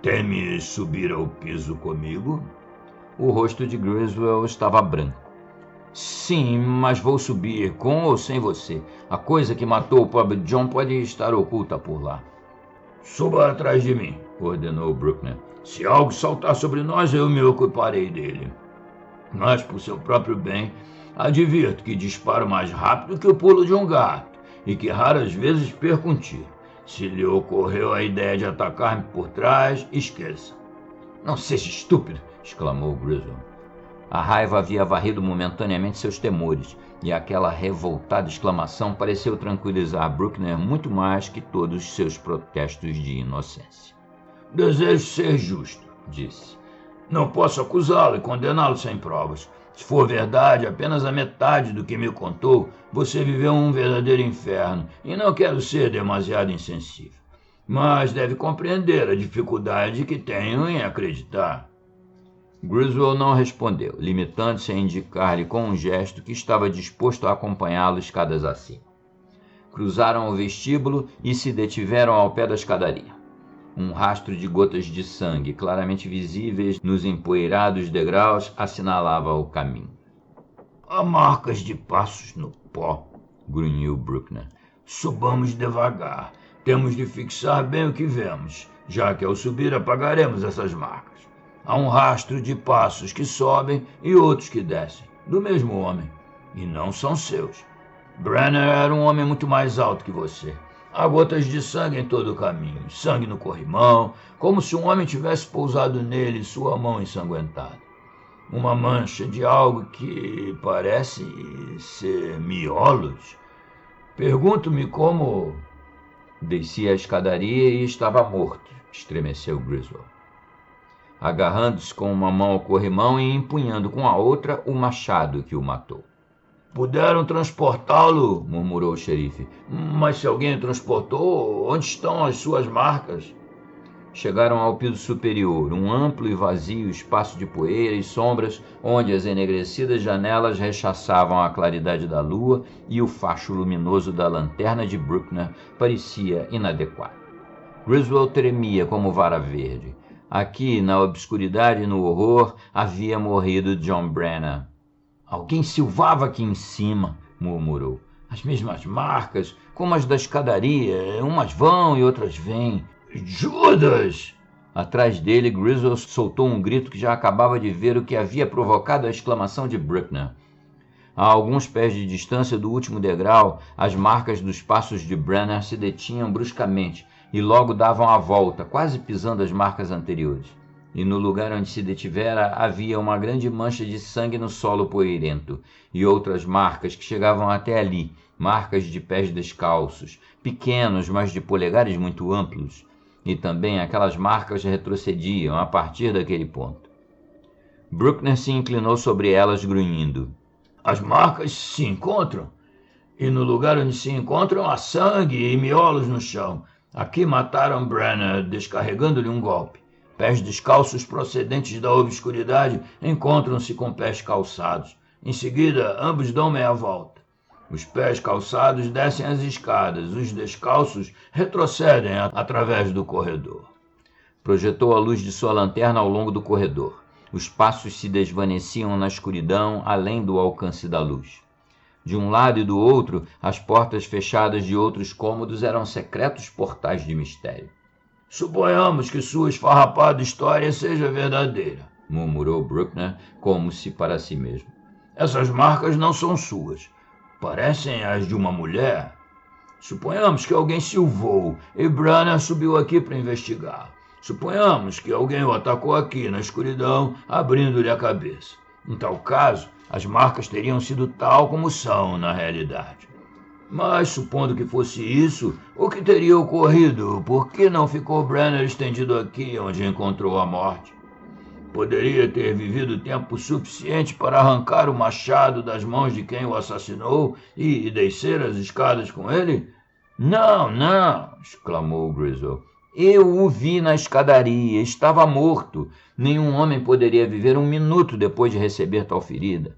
[SPEAKER 2] Teme subir ao piso comigo?
[SPEAKER 1] O rosto de Griswold estava branco. Sim, mas vou subir, com ou sem você. A coisa que matou o pobre John pode estar oculta por lá.
[SPEAKER 2] Suba atrás de mim, ordenou Bruckner. Se algo saltar sobre nós, eu me ocuparei dele. Mas, por seu próprio bem, advirto que disparo mais rápido que o pulo de um gato e que raras vezes perco um tiro. Se lhe ocorreu a ideia de atacar-me por trás, esqueça.
[SPEAKER 1] Não seja estúpido, exclamou Griswold. A raiva havia varrido momentaneamente seus temores, e aquela revoltada exclamação pareceu tranquilizar Bruckner muito mais que todos os seus protestos de inocência.
[SPEAKER 2] Desejo ser justo, disse. Não posso acusá-lo e condená-lo sem provas. Se for verdade, apenas a metade do que me contou, você viveu um verdadeiro inferno, e não quero ser demasiado insensível. Mas deve compreender a dificuldade que tenho em acreditar.
[SPEAKER 1] Griswold não respondeu, limitando-se a indicar-lhe com um gesto que estava disposto a acompanhá-lo escadas acima. Cruzaram o vestíbulo e se detiveram ao pé da escadaria. Um rastro de gotas de sangue, claramente visíveis nos empoeirados degraus, assinalava o caminho.
[SPEAKER 2] Há marcas de passos no pó, grunhiu Bruckner. Subamos devagar. Temos de fixar bem o que vemos, já que ao subir apagaremos essas marcas. Há um rastro de passos que sobem e outros que descem, do mesmo homem, e não são seus. Brenner era um homem muito mais alto que você. Há gotas de sangue em todo o caminho, sangue no corrimão, como se um homem tivesse pousado nele sua mão ensanguentada. Uma mancha de algo que parece ser miolos. Pergunto-me como...
[SPEAKER 1] Descia a escadaria e estava morto, estremeceu Griswold, agarrando-se com uma mão ao corrimão e empunhando com a outra o machado que o matou.
[SPEAKER 2] Puderam transportá-lo, murmurou o xerife. Mas se alguém o transportou, onde estão as suas marcas?
[SPEAKER 1] Chegaram ao piso superior, um amplo e vazio espaço de poeira e sombras, onde as enegrecidas janelas rechaçavam a claridade da lua e o facho luminoso da lanterna de Bruckner parecia inadequado. Griswold tremia como vara verde. Aqui, na obscuridade e no horror, havia morrido John Brenner.
[SPEAKER 2] Alguém silvava aqui em cima, murmurou. As mesmas marcas, como as da escadaria, umas vão e outras vêm. Judas!
[SPEAKER 1] Atrás dele, Griswold soltou um grito que já acabava de ver o que havia provocado a exclamação de Bruckner. A alguns pés de distância do último degrau, as marcas dos passos de Brenner se detinham bruscamente e logo davam a volta, quase pisando as marcas anteriores. E no lugar onde se detivera havia uma grande mancha de sangue no solo poeirento, e outras marcas que chegavam até ali, marcas de pés descalços, pequenos, mas de polegares muito amplos, e também aquelas marcas retrocediam a partir daquele ponto. Bruckner se inclinou sobre elas, grunhindo.
[SPEAKER 2] As marcas se encontram, e no lugar onde se encontram há sangue e miolos no chão. Aqui mataram Brenner, descarregando-lhe um golpe. Pés descalços procedentes da obscuridade encontram-se com pés calçados. Em seguida, ambos dão meia volta. Os pés calçados descem as escadas, os descalços retrocedem através do corredor.
[SPEAKER 1] Projetou a luz de sua lanterna ao longo do corredor. Os passos se desvaneciam na escuridão, além do alcance da luz. De um lado e do outro, as portas fechadas de outros cômodos eram secretos portais de mistério.
[SPEAKER 2] Suponhamos que sua esfarrapada história seja verdadeira,
[SPEAKER 1] murmurou Bruckner, como se para si mesmo.
[SPEAKER 2] Essas marcas não são suas. Parecem as de uma mulher. Suponhamos que alguém silvou e Brenner subiu aqui para investigar. Suponhamos que alguém o atacou aqui na escuridão, abrindo-lhe a cabeça. Em tal caso, as marcas teriam sido tal como são na realidade. Mas, supondo que fosse isso, o que teria ocorrido? Por que não ficou Brenner estendido aqui, onde encontrou a morte? Poderia ter vivido tempo suficiente para arrancar o machado das mãos de quem o assassinou e descer as escadas com ele?
[SPEAKER 1] Não, não, exclamou Griswold. Eu o vi na escadaria, estava morto. Nenhum homem poderia viver um minuto depois de receber tal ferida.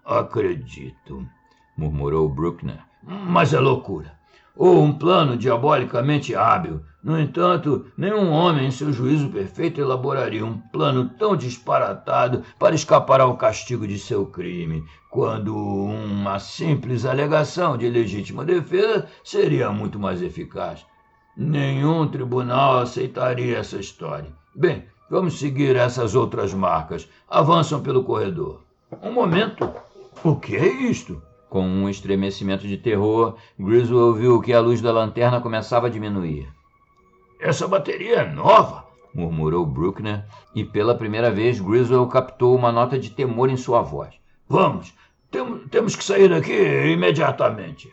[SPEAKER 2] Acredito, murmurou Bruckner. Mas é loucura. Ou um plano diabolicamente hábil. No entanto, nenhum homem em seu juízo perfeito elaboraria um plano tão disparatado para escapar ao castigo de seu crime, quando uma simples alegação de legítima defesa seria muito mais eficaz. Nenhum tribunal aceitaria essa história. Bem, vamos seguir essas outras marcas. Avançam pelo corredor. Um momento. O que é isto?
[SPEAKER 1] Com um estremecimento de terror, Griswold viu que a luz da lanterna começava a diminuir.
[SPEAKER 2] Essa bateria é nova.
[SPEAKER 1] murmurou Bruckner, e pela primeira vez Griswold captou uma nota de temor em sua voz.
[SPEAKER 2] Vamos, temos que sair daqui imediatamente.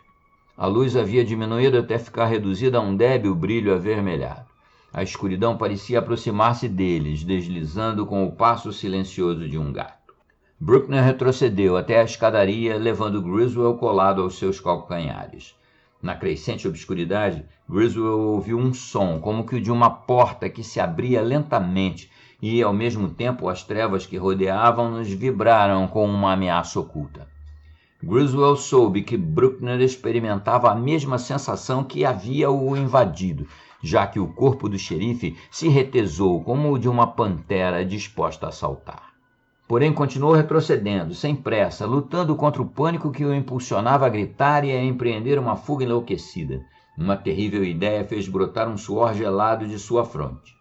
[SPEAKER 1] A luz havia diminuído até ficar reduzida a um débil brilho avermelhado. A escuridão parecia aproximar-se deles, deslizando com o passo silencioso de um gato. Bruckner retrocedeu até a escadaria, levando Griswold colado aos seus calcanhares. Na crescente obscuridade, Griswold ouviu um som, como que o de uma porta que se abria lentamente, e, ao mesmo tempo, as trevas que rodeavam-nos vibraram com uma ameaça oculta. Griswold soube que Bruckner experimentava a mesma sensação que havia o invadido, já que o corpo do xerife se retesou como o de uma pantera disposta a saltar. Porém, continuou retrocedendo, sem pressa, lutando contra o pânico que o impulsionava a gritar e a empreender uma fuga enlouquecida. Uma terrível ideia fez brotar um suor gelado de sua fronte.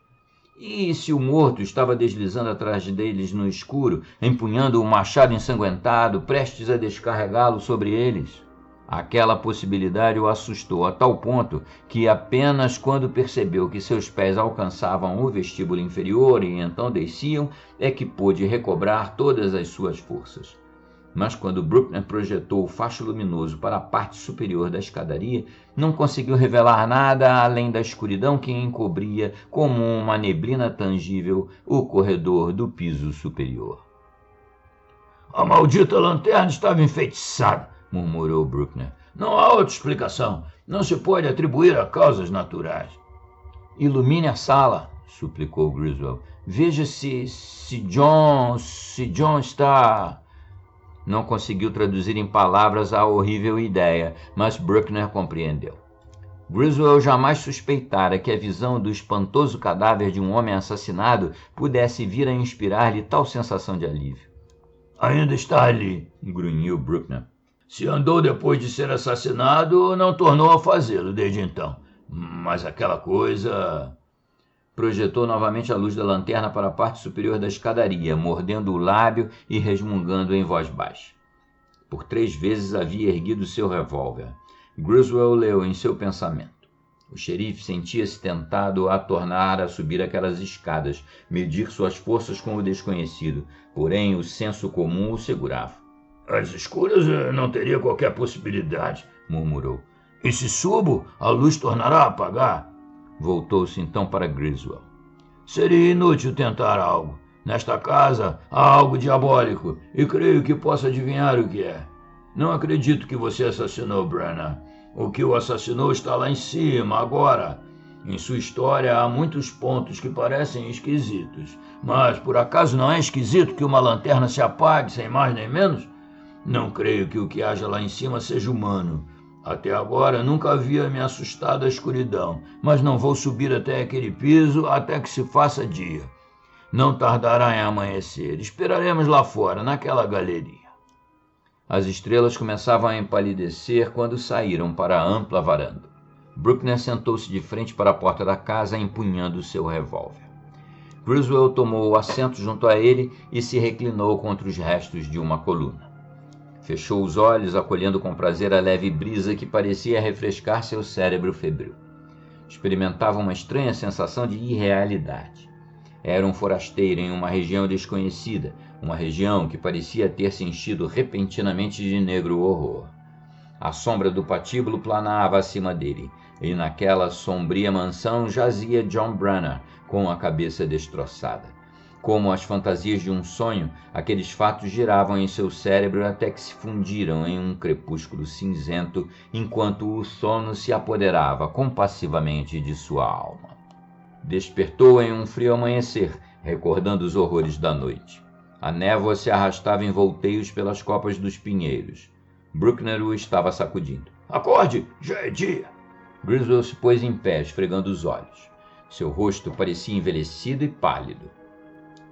[SPEAKER 1] E se o morto estava deslizando atrás deles no escuro, empunhando um machado ensanguentado, prestes a descarregá-lo sobre eles? Aquela possibilidade o assustou a tal ponto que apenas quando percebeu que seus pés alcançavam o vestíbulo inferior e então desciam, é que pôde recobrar todas as suas forças. Mas quando Bruckner projetou o facho luminoso para a parte superior da escadaria, não conseguiu revelar nada além da escuridão que encobria como uma neblina tangível o corredor do piso superior.
[SPEAKER 2] A maldita lanterna estava enfeitiçada, murmurou Bruckner. Não há outra explicação. Não se pode atribuir a causas naturais.
[SPEAKER 1] Ilumine a sala, suplicou Griswold. Veja se John está... Não conseguiu traduzir em palavras a horrível ideia, mas Bruckner compreendeu. Griswold jamais suspeitara que a visão do espantoso cadáver de um homem assassinado pudesse vir a inspirar-lhe tal sensação de alívio.
[SPEAKER 2] Ainda está ali, grunhiu Bruckner. Se andou depois de ser assassinado, não tornou a fazê-lo desde então. Mas aquela coisa...
[SPEAKER 1] Projetou novamente a luz da lanterna para a parte superior da escadaria, mordendo o lábio e resmungando em voz baixa. Por 3 vezes havia erguido seu revólver. Griswold leu em seu pensamento. O xerife sentia-se tentado a tornar a subir aquelas escadas, medir suas forças com o desconhecido, porém o senso comum o segurava.
[SPEAKER 2] Às escuras não teria qualquer possibilidade, murmurou. E se subo, a luz tornará a apagar.
[SPEAKER 1] Voltou-se então para Griswold.
[SPEAKER 2] Seria inútil tentar algo. Nesta casa há algo diabólico e creio que posso adivinhar o que é. Não acredito que você assassinou Brenner. O que o assassinou está lá em cima, agora. Em sua história há muitos pontos que parecem esquisitos. Mas por acaso não é esquisito que uma lanterna se apague sem mais nem menos? Não creio que o que haja lá em cima seja humano. Até agora nunca havia me assustado a escuridão, mas não vou subir até aquele piso até que se faça dia. Não tardará em amanhecer. Esperaremos lá fora, naquela galeria.
[SPEAKER 1] As estrelas começavam a empalidecer quando saíram para a ampla varanda. Bruckner sentou-se de frente para a porta da casa, empunhando seu revólver. Griswold tomou assento junto a ele e se reclinou contra os restos de uma coluna. Fechou os olhos, acolhendo com prazer a leve brisa que parecia refrescar seu cérebro febril. Experimentava uma estranha sensação de irrealidade. Era um forasteiro em uma região desconhecida, uma região que parecia ter se enchido repentinamente de negro horror. A sombra do patíbulo planava acima dele, e naquela sombria mansão jazia John Brenner, com a cabeça destroçada. Como as fantasias de um sonho, aqueles fatos giravam em seu cérebro até que se fundiram em um crepúsculo cinzento, enquanto o sono se apoderava compassivamente de sua alma. Despertou em um frio amanhecer, recordando os horrores da noite. A névoa se arrastava em volteios pelas copas dos pinheiros. Bruckner o estava sacudindo.
[SPEAKER 2] Acorde, já é dia.
[SPEAKER 1] Griswold se pôs em pé, esfregando os olhos. Seu rosto parecia envelhecido e pálido.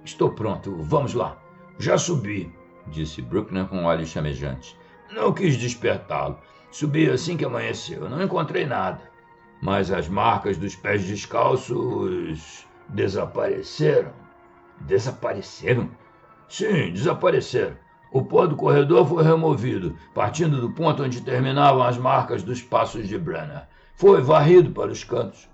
[SPEAKER 2] Estou pronto, vamos lá. Já subi,
[SPEAKER 1] disse Bruckner com olhos chamejantes.
[SPEAKER 2] Não quis despertá-lo. Subi assim que amanheceu. Não encontrei nada. Mas as marcas dos pés descalços desapareceram.
[SPEAKER 1] Desapareceram?
[SPEAKER 2] Sim, desapareceram. O pó do corredor foi removido, partindo do ponto onde terminavam as marcas dos passos de Brenner. Foi varrido para os cantos.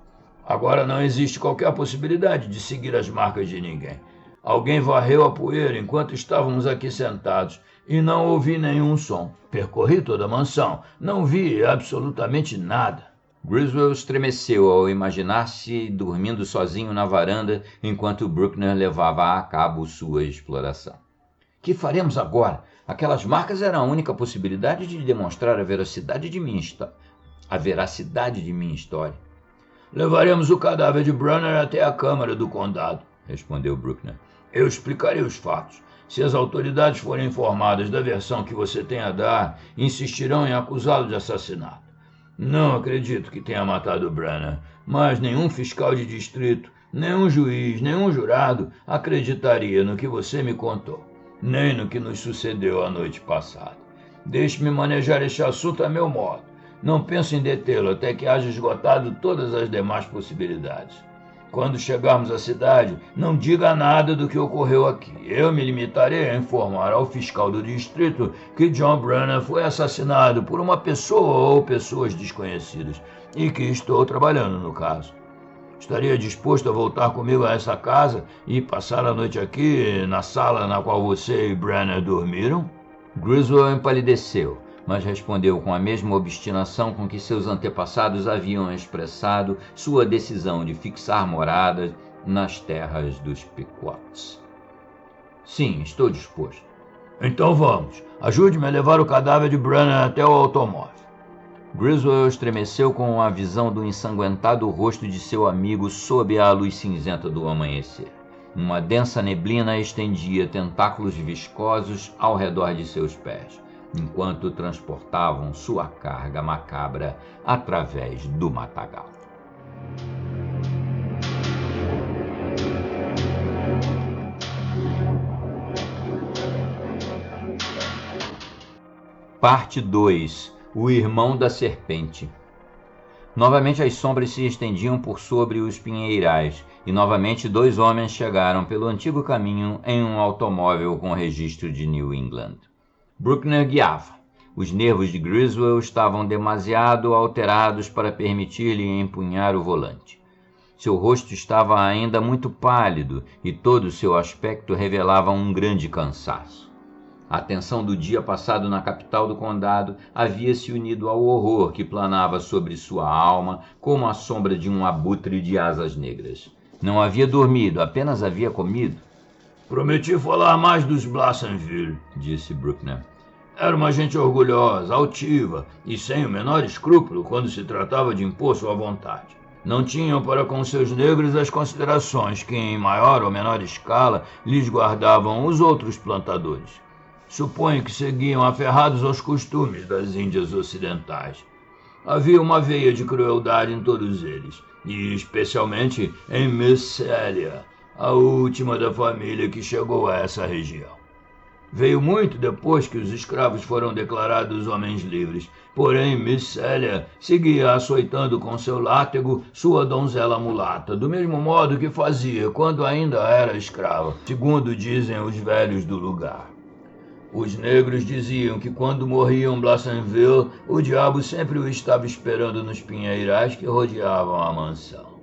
[SPEAKER 2] Agora não existe qualquer possibilidade de seguir as marcas de ninguém. Alguém varreu a poeira enquanto estávamos aqui sentados e não ouvi nenhum som. Percorri toda a mansão, não vi absolutamente nada.
[SPEAKER 1] Griswold estremeceu ao imaginar-se dormindo sozinho na varanda enquanto Bruckner levava a cabo sua exploração. Que faremos agora? Aquelas marcas eram a única possibilidade de demonstrar a veracidade de minha história.
[SPEAKER 2] Levaremos o cadáver de Brunner até a Câmara do Condado, respondeu Bruckner. Eu explicarei os fatos. Se as autoridades forem informadas da versão que você tem a dar, insistirão em acusá-lo de assassinato. Não acredito que tenha matado Brunner, mas nenhum fiscal de distrito, nenhum juiz, nenhum jurado acreditaria no que você me contou, nem no que nos sucedeu a noite passada. Deixe-me manejar este assunto a meu modo. Não penso em detê-lo até que haja esgotado todas as demais possibilidades. Quando chegarmos à cidade, não diga nada do que ocorreu aqui. Eu me limitarei a informar ao fiscal do distrito que John Brunner foi assassinado por uma pessoa ou pessoas desconhecidas e que estou trabalhando no caso. Estaria disposto a voltar comigo a essa casa e passar a noite aqui, na sala na qual você e Brunner dormiram?
[SPEAKER 1] Griswold empalideceu, mas respondeu com a mesma obstinação com que seus antepassados haviam expressado sua decisão de fixar moradas nas terras dos Pequots. Sim, estou disposto.
[SPEAKER 2] Então vamos. Ajude-me a levar o cadáver de Brunner até o automóvel.
[SPEAKER 1] Griswold estremeceu com a visão do ensanguentado rosto de seu amigo sob a luz cinzenta do amanhecer. Uma densa neblina estendia tentáculos viscosos ao redor de seus pés, enquanto transportavam sua carga macabra através do matagal. Parte 2. O Irmão da Serpente. Novamente as sombras se estendiam por sobre os pinheirais, e novamente 2 homens chegaram pelo antigo caminho em um automóvel com registro de New England. Bruckner guiava. Os nervos de Griswold estavam demasiado alterados para permitir-lhe empunhar o volante. Seu rosto estava ainda muito pálido e todo o seu aspecto revelava um grande cansaço. A tensão do dia passado na capital do condado havia se unido ao horror que planava sobre sua alma como a sombra de um abutre de asas negras. Não havia dormido, apenas havia comido.
[SPEAKER 2] Prometi falar mais dos Blassenville, disse Bruckner. Era uma gente orgulhosa, altiva e sem o menor escrúpulo quando se tratava de impor sua vontade. Não tinham para com seus negros as considerações que, em maior ou menor escala, lhes guardavam os outros plantadores. Suponho que seguiam aferrados aos costumes das Índias ocidentais. Havia uma veia de crueldade em todos eles, e especialmente em Miss Celia, a última da família que chegou a essa região. Veio muito depois que os escravos foram declarados homens livres, porém Miss Celia seguia açoitando com seu látego sua donzela mulata, do mesmo modo que fazia quando ainda era escrava, segundo dizem os velhos do lugar. Os negros diziam que quando morriam Blassenville, o diabo sempre o estava esperando nos pinheirais que rodeavam a mansão.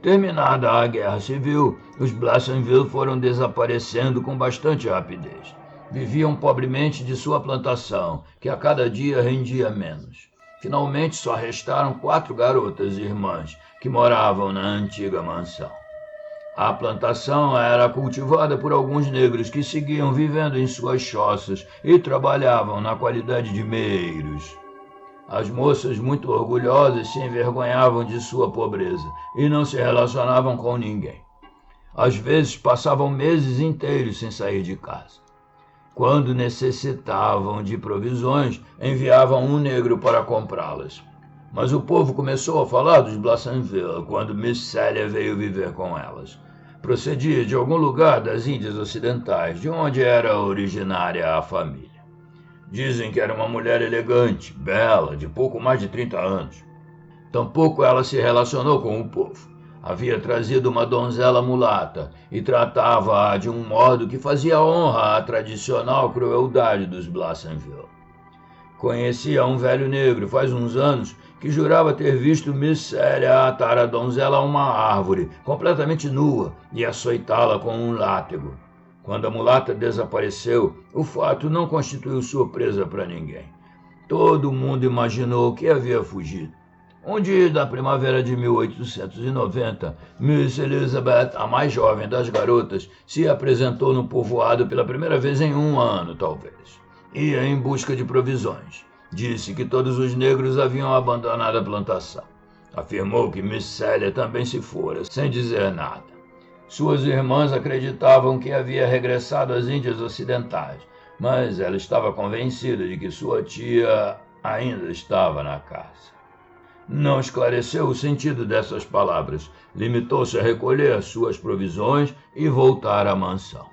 [SPEAKER 2] Terminada a Guerra Civil, os Blassenville foram desaparecendo com bastante rapidez. Viviam pobremente de sua plantação, que a cada dia rendia menos. Finalmente só restaram 4 garotas irmãs que moravam na antiga mansão. A plantação era cultivada por alguns negros que seguiam vivendo em suas choças e trabalhavam na qualidade de meeiros. As moças, muito orgulhosas, se envergonhavam de sua pobreza e não se relacionavam com ninguém. Às vezes passavam meses inteiros sem sair de casa. Quando necessitavam de provisões, enviavam um negro para comprá-las. Mas o povo começou a falar dos Blassenville quando Miss Celia veio viver com elas. Procedia de algum lugar das Índias Ocidentais, de onde era originária a família. Dizem que era uma mulher elegante, bela, de pouco mais de 30 anos. Tampouco ela se relacionou com o povo. Havia trazido uma donzela mulata e tratava-a de um modo que fazia honra à tradicional crueldade dos Blassenville. Conhecia um velho negro faz uns anos que jurava ter visto Miss Célia atar a donzela a uma árvore, completamente nua, e açoitá-la com um látego. Quando a mulata desapareceu, o fato não constituiu surpresa para ninguém. Todo mundo imaginou que havia fugido. Um dia da primavera de 1890, Miss Elizabeth, a mais jovem das garotas, se apresentou no povoado pela primeira vez em um ano, talvez. Ia em busca de provisões. Disse que todos os negros haviam abandonado a plantação. Afirmou que Miss Célia também se fora, sem dizer nada. Suas irmãs acreditavam que havia regressado às Índias Ocidentais, mas ela estava convencida de que sua tia ainda estava na casa. Não esclareceu o sentido dessas palavras, limitou-se a recolher suas provisões e voltar à mansão.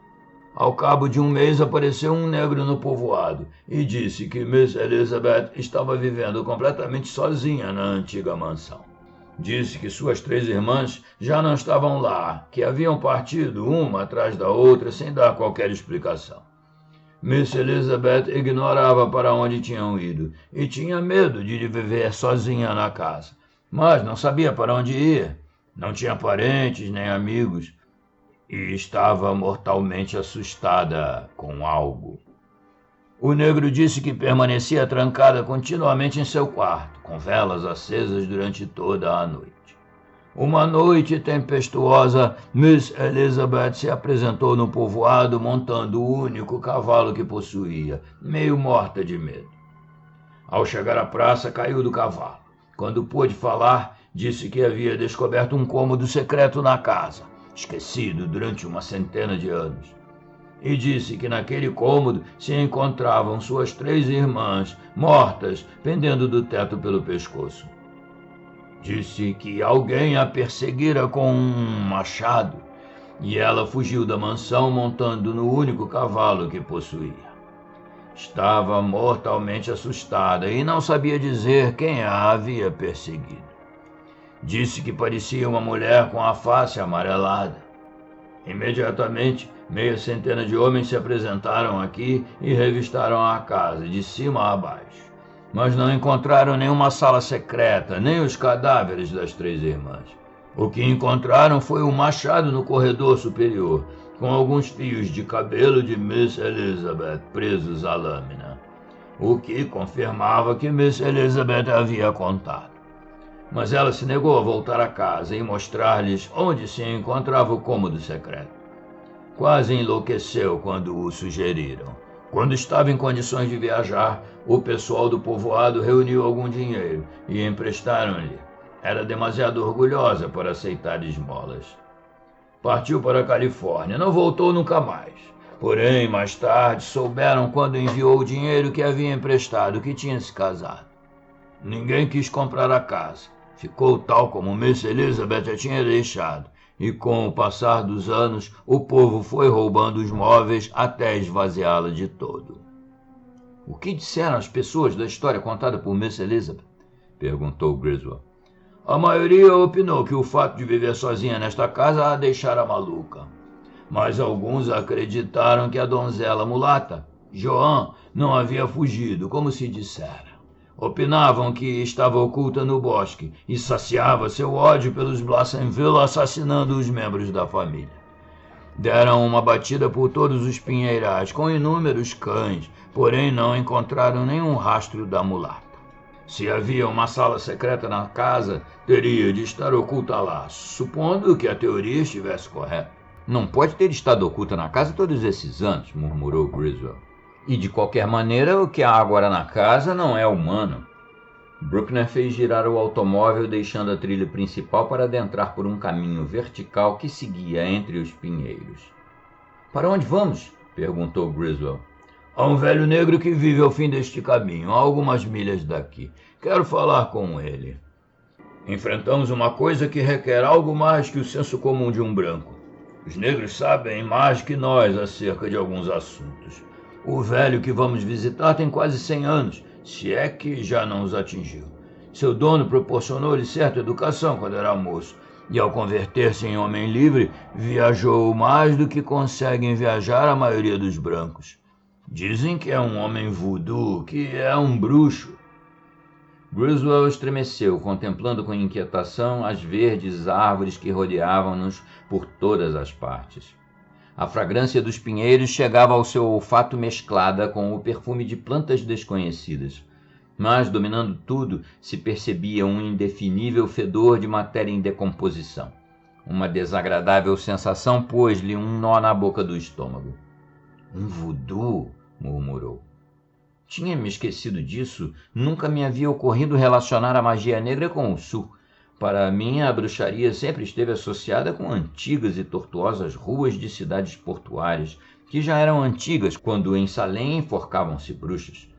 [SPEAKER 2] Ao cabo de um mês apareceu um negro no povoado e disse que Miss Elizabeth estava vivendo completamente sozinha na antiga mansão. Disse que suas 3 irmãs já não estavam lá, que haviam partido uma atrás da outra sem dar qualquer explicação. Miss Elizabeth ignorava para onde tinham ido e tinha medo de viver sozinha na casa, mas não sabia para onde ir. Não tinha parentes nem amigos e estava mortalmente assustada com algo. O negro disse que permanecia trancada continuamente em seu quarto, com velas acesas durante toda a noite. Uma noite tempestuosa, Miss Elizabeth se apresentou no povoado montando o único cavalo que possuía, meio morta de medo. Ao chegar à praça, caiu do cavalo. Quando pôde falar, disse que havia descoberto um cômodo secreto na casa, esquecido durante uma centena de anos. E disse que naquele cômodo se encontravam suas 3 irmãs, mortas, pendendo do teto pelo pescoço. Disse que alguém a perseguira com um machado e ela fugiu da mansão montando no único cavalo que possuía. Estava mortalmente assustada e não sabia dizer quem a havia perseguido. Disse que parecia uma mulher com a face amarelada. Imediatamente, meia centena de homens se apresentaram aqui e revistaram a casa, de cima a baixo. Mas não encontraram nenhuma sala secreta, nem os cadáveres das 3 irmãs. O que encontraram foi um machado no corredor superior, com alguns fios de cabelo de Miss Elizabeth presos à lâmina, o que confirmava que Miss Elizabeth havia contado. Mas ela se negou a voltar a casa e mostrar-lhes onde se encontrava o cômodo secreto. Quase enlouqueceu quando o sugeriram. Quando estava em condições de viajar, o pessoal do povoado reuniu algum dinheiro e emprestaram-lhe. Era demasiado orgulhosa para aceitar esmolas. Partiu para a Califórnia, não voltou nunca mais. Porém, mais tarde, souberam quando enviou o dinheiro que havia emprestado que tinha se casado. Ninguém quis comprar a casa. Ficou tal como Miss Elizabeth a tinha deixado. E com o passar dos anos, o povo foi roubando os móveis até esvaziá-la de todo. O que disseram as pessoas da história contada por Miss Elizabeth? Perguntou Griswold. A maioria opinou que o fato de viver sozinha nesta casa a deixara maluca. Mas alguns acreditaram que a donzela mulata, Joan, não havia fugido, como se dissera. Opinavam que estava oculta no bosque e saciava seu ódio pelos Blassonville assassinando os membros da família. Deram uma batida por todos os pinheirais com inúmeros cães, porém não encontraram nenhum rastro da mulata. Se havia uma sala secreta na casa, teria de estar oculta lá, supondo que a teoria estivesse correta. Não pode ter estado oculta na casa todos esses anos, murmurou Griswold. E de qualquer maneira, o que há agora na casa não é humano. Bruckner fez girar o automóvel, deixando a trilha principal para adentrar por um caminho vertical que seguia entre os pinheiros. Para onde vamos? Perguntou Griswold. Há um velho negro que vive ao fim deste caminho, a algumas milhas daqui. Quero falar com ele. Enfrentamos uma coisa que requer algo mais que o senso comum de um branco. Os negros sabem mais que nós acerca de alguns assuntos. O velho que vamos visitar tem quase 100 anos, se é que já não os atingiu. Seu dono proporcionou-lhe certa educação quando era moço, e ao converter-se em homem livre, viajou mais do que conseguem viajar a maioria dos brancos. Dizem que é um homem voodoo, que é um bruxo.
[SPEAKER 1] Griswold estremeceu, contemplando com inquietação as verdes árvores que rodeavam-nos por todas as partes. A fragrância dos pinheiros chegava ao seu olfato mesclada com o perfume de plantas desconhecidas, mas, dominando tudo, se percebia um indefinível fedor de matéria em decomposição. Uma desagradável sensação pôs-lhe um nó na boca do estômago. Um voodoo, murmurou. Tinha-me esquecido disso. Nunca me havia ocorrido relacionar a magia negra com o sul. Para mim, a bruxaria sempre esteve associada com antigas e tortuosas ruas de cidades portuárias, que já eram antigas quando em Salem enforcavam-se bruxas.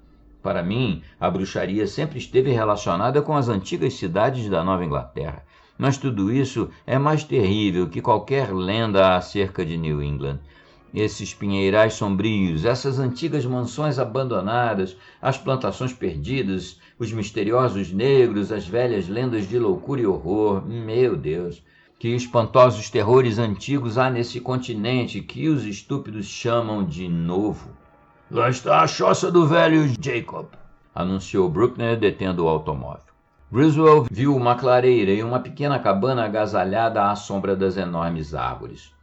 [SPEAKER 1] Para mim, a bruxaria sempre esteve relacionada com as antigas cidades da Nova Inglaterra. Mas tudo isso é mais terrível que qualquer lenda acerca de New England. Esses pinheirais sombrios, essas antigas mansões abandonadas, as plantações perdidas, os misteriosos negros, as velhas lendas de loucura e horror. Meu Deus, que espantosos terrores antigos há nesse continente que os estúpidos chamam de novo.
[SPEAKER 2] Lá está a choça do velho Jacob,
[SPEAKER 1] anunciou Bruckner, detendo o automóvel. Griswold viu uma clareira e uma pequena cabana agasalhada à sombra das enormes árvores.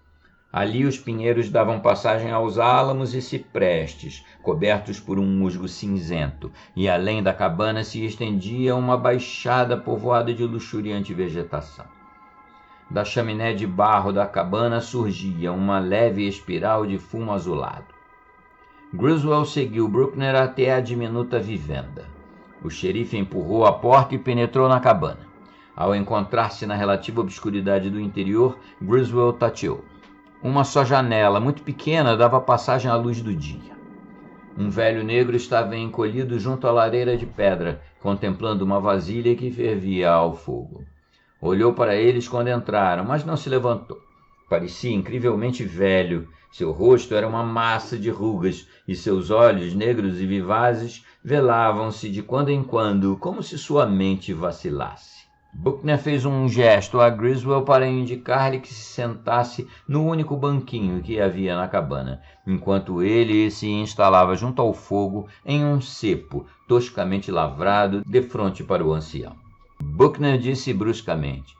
[SPEAKER 1] Ali os pinheiros davam passagem aos álamos e ciprestes, cobertos por um musgo cinzento, e além da cabana se estendia uma baixada povoada de luxuriante vegetação. Da chaminé de barro da cabana surgia uma leve espiral de fumo azulado. Griswold seguiu Bruckner até a diminuta vivenda. O xerife empurrou a porta e penetrou na cabana. Ao encontrar-se na relativa obscuridade do interior, Griswold tateou. Uma só janela, muito pequena, dava passagem à luz do dia. Um velho negro estava encolhido junto à lareira de pedra, contemplando uma vasilha que fervia ao fogo. Olhou para eles quando entraram, mas não se levantou. Parecia incrivelmente velho. Seu rosto era uma massa de rugas e seus olhos, negros e vivazes, velavam-se de quando em quando, como se sua mente vacilasse. Bruckner fez um gesto a Griswold para indicar-lhe que se sentasse no único banquinho que havia na cabana, enquanto ele se instalava junto ao fogo em um cepo toscamente lavrado defronte para o ancião. Bruckner disse bruscamente: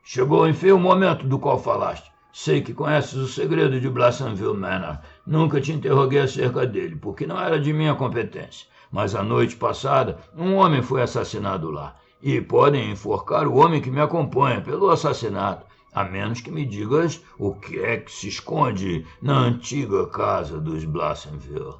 [SPEAKER 2] Chegou enfim o momento do qual falaste. Sei que conheces o segredo de Blasonville Manor. Nunca te interroguei acerca dele, porque não era de minha competência. Mas a noite passada, um homem foi assassinado lá. E podem enforcar o homem que me acompanha pelo assassinato, a menos que me digas o que é que se esconde na antiga casa dos Blasonville.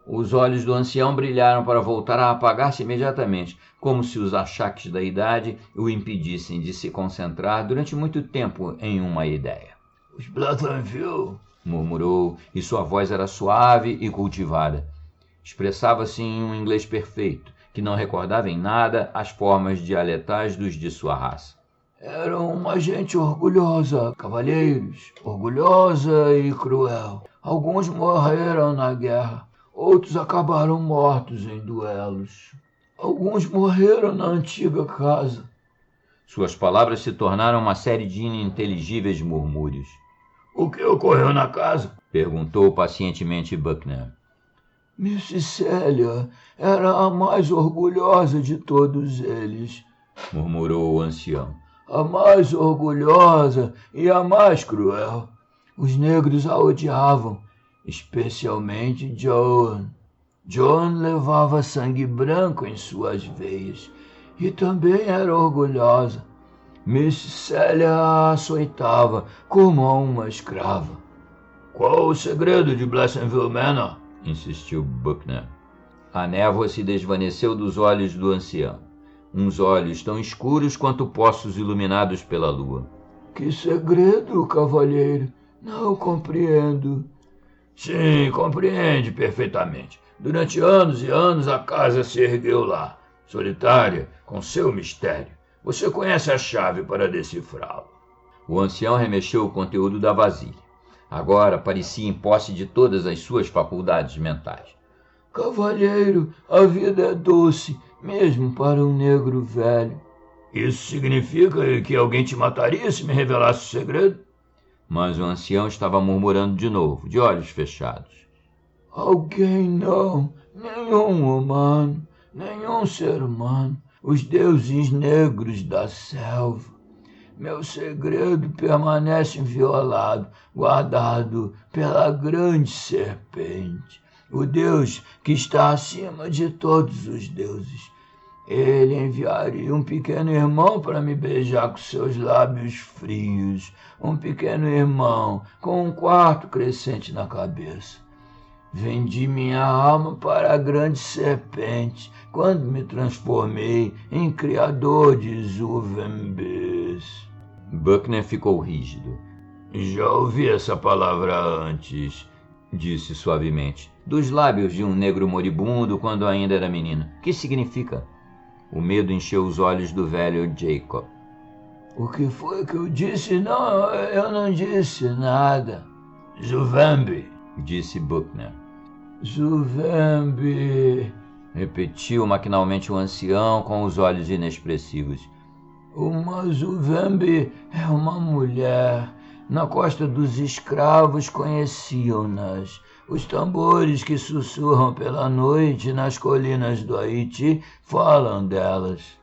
[SPEAKER 1] Os olhos do ancião brilharam para voltar a apagar-se imediatamente, como se os achaques da idade o impedissem de se concentrar durante muito tempo em uma ideia.
[SPEAKER 2] Os Blasonville?
[SPEAKER 1] Murmurou, e sua voz era suave e cultivada. Expressava-se em um inglês perfeito, que não recordava em nada as formas dialetais dos de sua raça.
[SPEAKER 2] Eram uma gente orgulhosa, cavalheiros, orgulhosa e cruel. Alguns morreram na guerra, outros acabaram mortos em duelos. Alguns morreram na antiga casa.
[SPEAKER 1] Suas palavras se tornaram uma série de ininteligíveis murmúrios.
[SPEAKER 2] O que ocorreu na casa?
[SPEAKER 1] Perguntou pacientemente Bruckner.
[SPEAKER 2] Miss Célia era a mais orgulhosa de todos eles,
[SPEAKER 1] murmurou o ancião.
[SPEAKER 2] A mais orgulhosa e a mais cruel. Os negros a odiavam, especialmente Joan. Joan levava sangue branco em suas veias e também era orgulhosa. Miss Célia a açoitava como a uma escrava. Qual o segredo de Blasonville Manor?
[SPEAKER 1] Insistiu Bruckner. A névoa se desvaneceu dos olhos do ancião. Uns olhos tão escuros quanto poços iluminados pela lua.
[SPEAKER 2] Que segredo, cavalheiro? Não compreendo. Sim, compreende perfeitamente. Durante anos e anos a casa se ergueu lá, solitária, com seu mistério. Você conhece a chave para decifrá-lo.
[SPEAKER 1] O ancião remexeu o conteúdo da vasilha. Agora parecia em posse de todas as suas faculdades mentais.
[SPEAKER 2] Cavalheiro, a vida é doce, mesmo para um negro velho. Isso significa que alguém te mataria se me revelasse o segredo?
[SPEAKER 1] Mas o ancião estava murmurando de novo, de olhos fechados.
[SPEAKER 2] Alguém não, nenhum humano, nenhum ser humano. os deuses negros da selva. Meu segredo permanece inviolado, guardado pela grande serpente, o Deus que está acima de todos os deuses. Ele enviaria um pequeno irmão para me beijar com seus lábios frios, um pequeno irmão com um quarto crescente na cabeça. Vendi minha alma para a grande serpente quando me transformei em criador de Zuvembes.
[SPEAKER 1] Buckner ficou rígido.
[SPEAKER 2] Já ouvi essa palavra antes,
[SPEAKER 1] disse suavemente, dos lábios de um negro moribundo quando ainda era menino. Que significa? O medo encheu os olhos do velho Jacob.
[SPEAKER 2] O que foi que eu disse? Não, eu não disse nada. Zuvembe,
[SPEAKER 1] disse Buckner.
[SPEAKER 2] Zuvembe,
[SPEAKER 1] repetiu maquinalmente o ancião com os olhos inexpressivos.
[SPEAKER 2] Uma Zuvembe é uma mulher. Na costa dos escravos conheciam-nas. Os tambores que sussurram pela noite nas colinas do Haiti falam delas.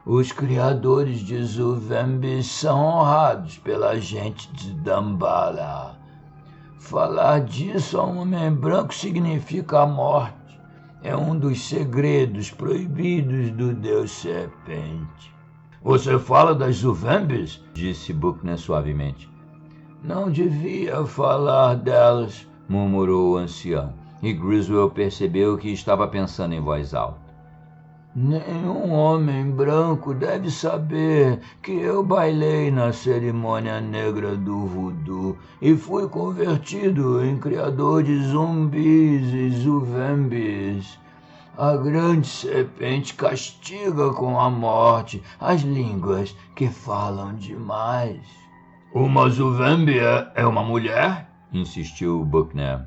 [SPEAKER 2] Os criadores de Zuvembe são honrados pela gente de Dambala. Falar disso a um homem branco significa a morte. É um dos segredos proibidos do Deus Serpente. Você fala das Zuvembes?
[SPEAKER 1] Disse Buckner suavemente.
[SPEAKER 2] Não devia falar delas,
[SPEAKER 1] murmurou o ancião, e Griswold percebeu que estava pensando em voz alta.
[SPEAKER 2] Nenhum homem branco deve saber que eu bailei na cerimônia negra do voodoo e fui convertido em criador de zumbis e zuvembes. A grande serpente castiga com a morte as línguas que falam demais. Uma zuvembe é uma mulher?
[SPEAKER 1] Insistiu Buckner.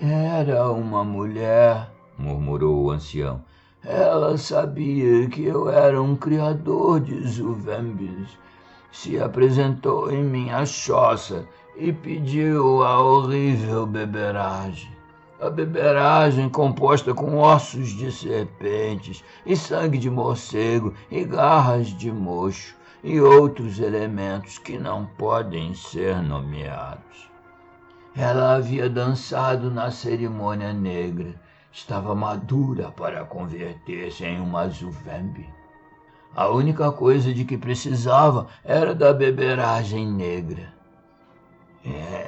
[SPEAKER 2] Era uma mulher,
[SPEAKER 1] murmurou o ancião.
[SPEAKER 2] Ela sabia que eu era um criador de zuvembes. Se apresentou em minha choça e pediu a horrível beberagem. A beberagem composta com ossos de serpentes e sangue de morcego e garras de mocho e outros elementos que não podem ser nomeados. Ela havia dançado na cerimônia negra. Estava madura para converter-se em uma Zuvembe. A única coisa de que precisava era da beberagem negra.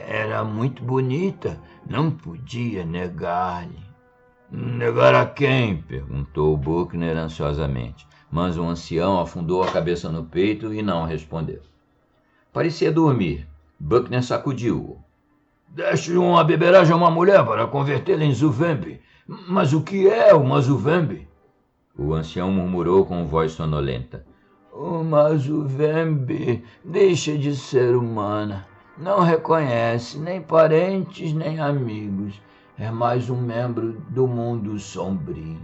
[SPEAKER 2] Era muito bonita, não podia negar-lhe. Negar a quem?
[SPEAKER 1] Perguntou Buckner ansiosamente, mas o ancião afundou a cabeça no peito e não respondeu. Parecia dormir. Buckner sacudiu-o.
[SPEAKER 2] Deste uma beberagem a uma mulher para convertê-la em Zuvembe. Mas o que é uma Zuvembe?
[SPEAKER 1] O ancião murmurou com voz sonolenta.
[SPEAKER 2] Uma Zuvembe deixa de ser humana. Não reconhece nem parentes nem amigos. É mais um membro do mundo sombrio.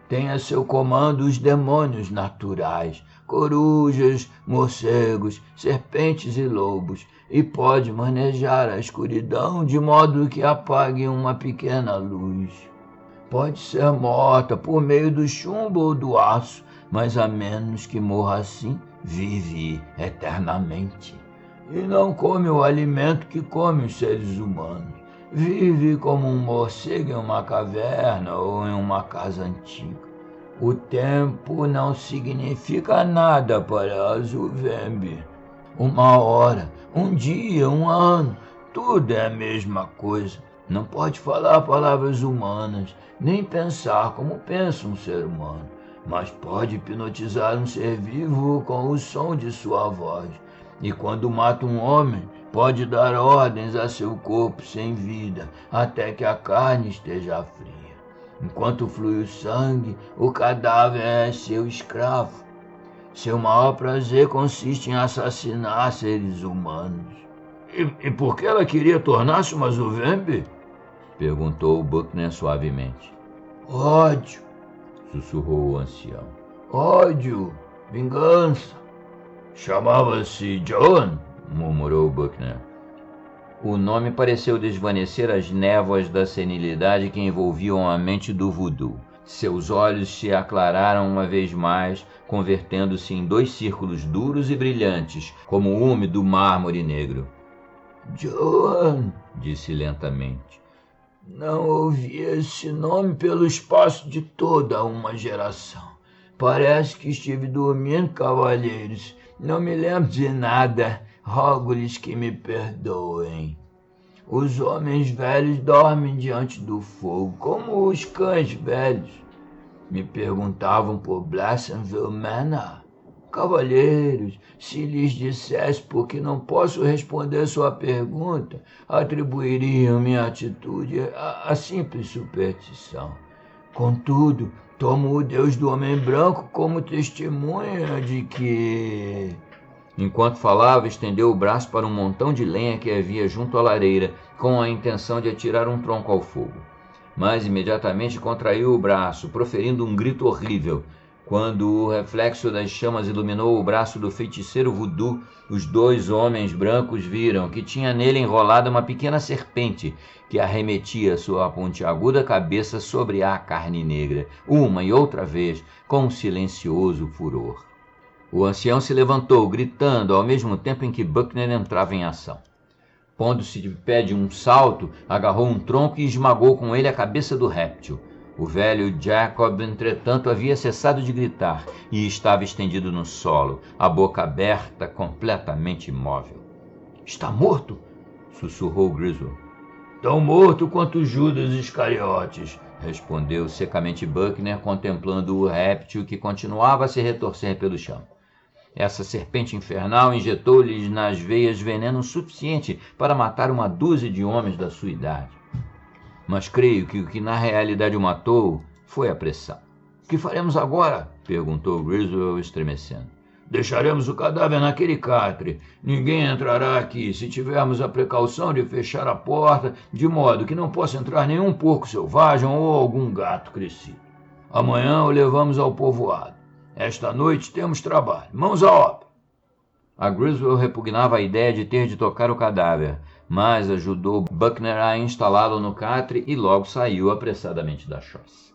[SPEAKER 2] Tem a seu comando os demônios naturais, corujas, morcegos, serpentes e lobos, e pode manejar a escuridão de modo que apague uma pequena luz. Pode ser morta por meio do chumbo ou do aço, mas a menos que morra assim, vive eternamente. E não come o alimento que come os seres humanos. Vive como um morcego em uma caverna ou em uma casa antiga. O tempo não significa nada para a Zuvembe. Uma hora, um dia, um ano, tudo é a mesma coisa. Não pode falar palavras humanas, nem pensar como pensa um ser humano, mas pode hipnotizar um ser vivo com o som de sua voz. E quando mata um homem, pode dar ordens a seu corpo sem vida, até que a carne esteja fria. Enquanto flui o sangue, o cadáver é seu escravo. Seu maior prazer consiste em assassinar seres humanos. E por que ela queria tornar-se uma Zuvembe?
[SPEAKER 1] Perguntou Buckner suavemente.
[SPEAKER 2] Ódio,
[SPEAKER 1] sussurrou o ancião.
[SPEAKER 2] Ódio, vingança. Chamava-se Joan?
[SPEAKER 1] Murmurou Buckner. O nome pareceu desvanecer as névoas da senilidade que envolviam a mente do voodoo. Seus olhos se aclararam uma vez mais, convertendo-se em 2 círculos duros e brilhantes, como o úmido mármore negro.
[SPEAKER 2] Joan,
[SPEAKER 1] disse lentamente.
[SPEAKER 2] Não ouvi esse nome pelo espaço de toda uma geração. Parece que estive dormindo, cavalheiros. Não me lembro de nada. Rogo-lhes que me perdoem. Os homens velhos dormem diante do fogo, como os cães velhos. Me perguntavam por Blassonville Manor. Cavalheiros, se lhes dissesse porque não posso responder sua pergunta, atribuiriam minha atitude a simples superstição. Contudo, tomo o Deus do homem branco como testemunha de que...
[SPEAKER 1] Enquanto falava, estendeu o braço para um montão de lenha que havia junto à lareira, com a intenção de atirar um tronco ao fogo. Mas imediatamente contraiu o braço, proferindo um grito horrível. Quando o reflexo das chamas iluminou o braço do feiticeiro voodoo, os 2 homens brancos viram que tinha nele enrolada uma pequena serpente que arremetia sua pontiaguda cabeça sobre a carne negra, uma e outra vez, com um silencioso furor. O ancião se levantou, gritando, ao mesmo tempo em que Buckner entrava em ação. Pondo-se de pé de um salto, agarrou um tronco e esmagou com ele a cabeça do réptil. O velho Jacob, entretanto, havia cessado de gritar e estava estendido no solo, a boca aberta, completamente imóvel.
[SPEAKER 2] — Está morto?
[SPEAKER 1] Sussurrou Griswold.
[SPEAKER 2] — Tão morto quanto Judas Iscariotes,
[SPEAKER 1] respondeu secamente Buckner, contemplando o réptil que continuava a se retorcer pelo chão. Essa serpente infernal injetou-lhes nas veias veneno suficiente para matar 1 de homens da sua idade. Mas creio que o que na realidade o matou foi a pressão.
[SPEAKER 2] — O que faremos agora? Perguntou Griswold, estremecendo. — Deixaremos o cadáver naquele catre. Ninguém entrará aqui se tivermos a precaução de fechar a porta, de modo que não possa entrar nenhum porco selvagem ou algum gato crescido. Amanhã o levamos ao povoado. Esta noite temos trabalho. Mãos à obra.
[SPEAKER 1] A Griswold repugnava a ideia de ter de tocar o cadáver, mas ajudou Buckner a instalá-lo no catre e logo saiu apressadamente da choça.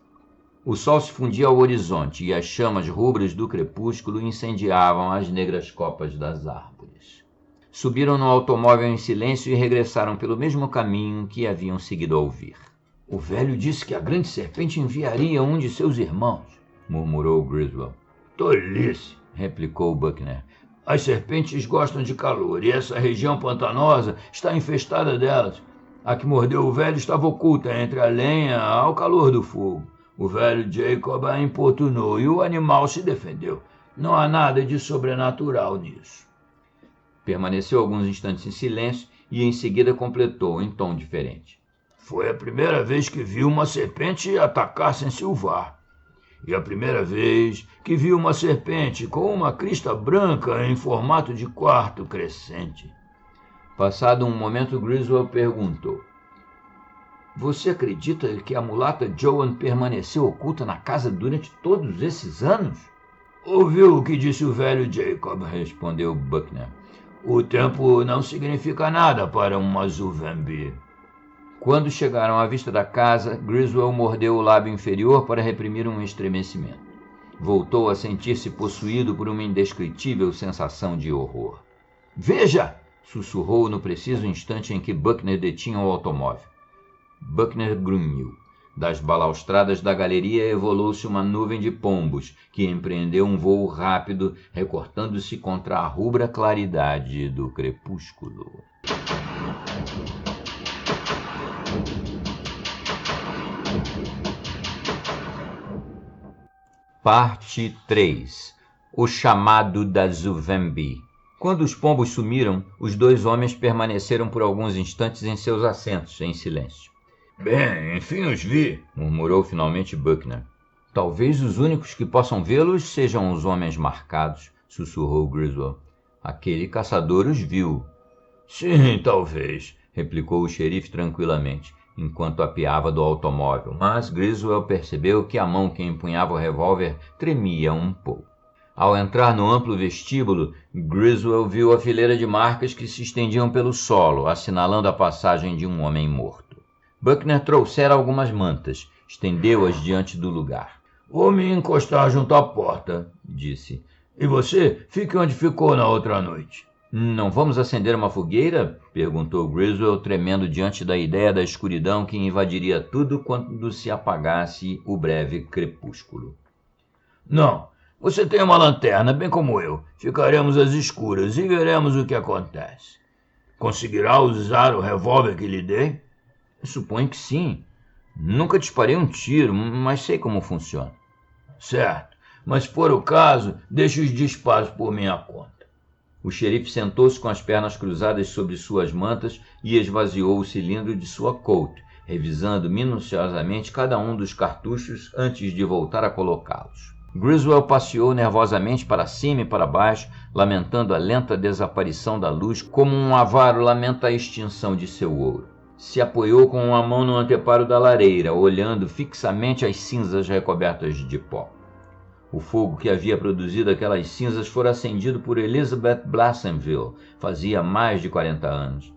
[SPEAKER 1] O sol se fundia ao horizonte e as chamas rubras do crepúsculo incendiavam as negras copas das árvores. Subiram no automóvel em silêncio e regressaram pelo mesmo caminho que haviam seguido ao vir.
[SPEAKER 2] — O velho disse que a grande serpente enviaria um de seus irmãos,
[SPEAKER 1] murmurou Griswold.
[SPEAKER 2] — Tolice, replicou Buckner. As serpentes gostam de calor e essa região pantanosa está infestada delas. A que mordeu o velho estava oculta entre a lenha ao calor do fogo. O velho Jacob a importunou e o animal se defendeu. Não há nada de sobrenatural nisso.
[SPEAKER 1] Permaneceu alguns instantes em silêncio e em seguida completou em tom diferente.
[SPEAKER 2] Foi a primeira vez que vi uma serpente atacar sem silvar. E a primeira vez que vi uma serpente com uma crista branca em formato de quarto crescente.
[SPEAKER 1] Passado um momento, Griswold perguntou.
[SPEAKER 2] — Você acredita que a mulata Joan permaneceu oculta na casa durante todos esses anos? — Ouviu o que disse o velho Jacob, respondeu Buckner. O tempo não significa nada para uma Zuvembi.
[SPEAKER 1] Quando chegaram à vista da casa, Griswold mordeu o lábio inferior para reprimir um estremecimento. Voltou a sentir-se possuído por uma indescritível sensação de horror. — Veja! Sussurrou no preciso instante em que Buckner detinha o automóvel. Buckner grunhiu. Das balaustradas da galeria evolou-se uma nuvem de pombos, que empreendeu um voo rápido, recortando-se contra a rubra claridade do crepúsculo. Parte 3. O chamado da Zuvembi. Quando os pombos sumiram, os 2 homens permaneceram por alguns instantes em seus assentos, em silêncio.
[SPEAKER 2] — Bem, enfim os vi,
[SPEAKER 1] murmurou finalmente Buckner. Talvez os únicos que possam vê-los sejam os homens marcados, sussurrou Griswold. Aquele caçador os viu.
[SPEAKER 2] — Sim, talvez,
[SPEAKER 1] replicou o xerife tranquilamente, enquanto apeava do automóvel, mas Griswold percebeu que a mão que empunhava o revólver tremia um pouco. Ao entrar no amplo vestíbulo, Griswold viu a fileira de marcas que se estendiam pelo solo, assinalando a passagem de um homem morto. Buckner trouxera algumas mantas, Estendeu-as diante do lugar.
[SPEAKER 2] Vou me encostar junto à porta, disse. E você fique onde ficou na outra noite.
[SPEAKER 1] Não vamos acender uma fogueira? Perguntou Griswold, tremendo diante da ideia da escuridão que invadiria tudo quando se apagasse o breve crepúsculo.
[SPEAKER 2] Não, você tem uma lanterna, bem como eu. Ficaremos às escuras e veremos o que acontece. Conseguirá usar o revólver que lhe dei?
[SPEAKER 1] Suponho que sim. Nunca disparei um tiro, mas sei como funciona.
[SPEAKER 2] Certo, mas se for o caso, deixe os disparos por minha conta.
[SPEAKER 1] O xerife sentou-se com as pernas cruzadas sobre suas mantas e esvaziou o cilindro de sua Colt, revisando minuciosamente cada um dos cartuchos antes de voltar a colocá-los. Griswold passeou nervosamente para cima e para baixo, lamentando a lenta desaparição da luz como um avaro lamenta a extinção de seu ouro. Se apoiou com uma mão no anteparo da lareira, olhando fixamente as cinzas recobertas de pó. O fogo que havia produzido aquelas cinzas fora acendido por Elizabeth Blassenville, fazia mais de 40 anos.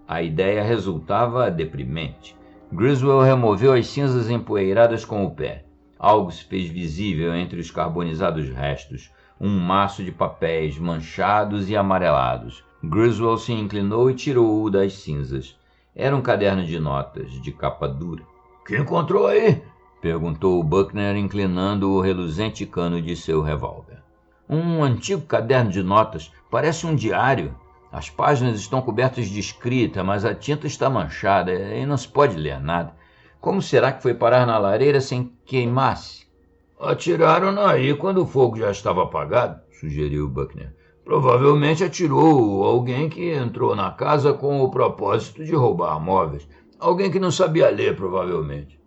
[SPEAKER 1] A ideia resultava deprimente. Griswold removeu as cinzas empoeiradas com o pé. Algo se fez visível entre os carbonizados restos, um maço de papéis manchados e amarelados. Griswold se inclinou e tirou-o das cinzas. Era um caderno de notas, de capa dura.
[SPEAKER 2] — Que encontrou aí?
[SPEAKER 1] Perguntou Buckner, inclinando o reluzente cano de seu revólver. Um antigo caderno de notas, parece um diário. As páginas estão cobertas de escrita, mas a tinta está manchada e não se pode ler nada. Como será que foi parar na lareira sem queimar-se?
[SPEAKER 2] Atiraram aí quando o fogo já estava apagado, sugeriu Buckner. Provavelmente atirou alguém que entrou na casa com o propósito de roubar móveis. Alguém que não sabia ler, provavelmente.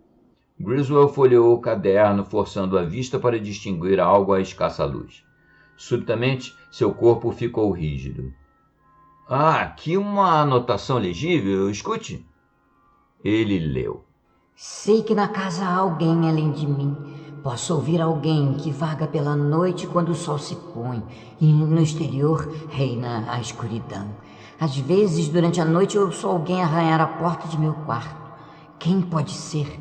[SPEAKER 1] Griswold folheou o caderno, forçando a vista para distinguir algo à escassa luz. Subitamente, seu corpo ficou rígido. — aqui uma anotação legível, escute. Ele leu.
[SPEAKER 3] Sei que na casa há alguém além de mim. Posso ouvir alguém que vaga pela noite quando o sol se põe, e no exterior reina a escuridão. Às vezes, durante a noite, eu ouço alguém arranhar a porta de meu quarto. Quem pode ser?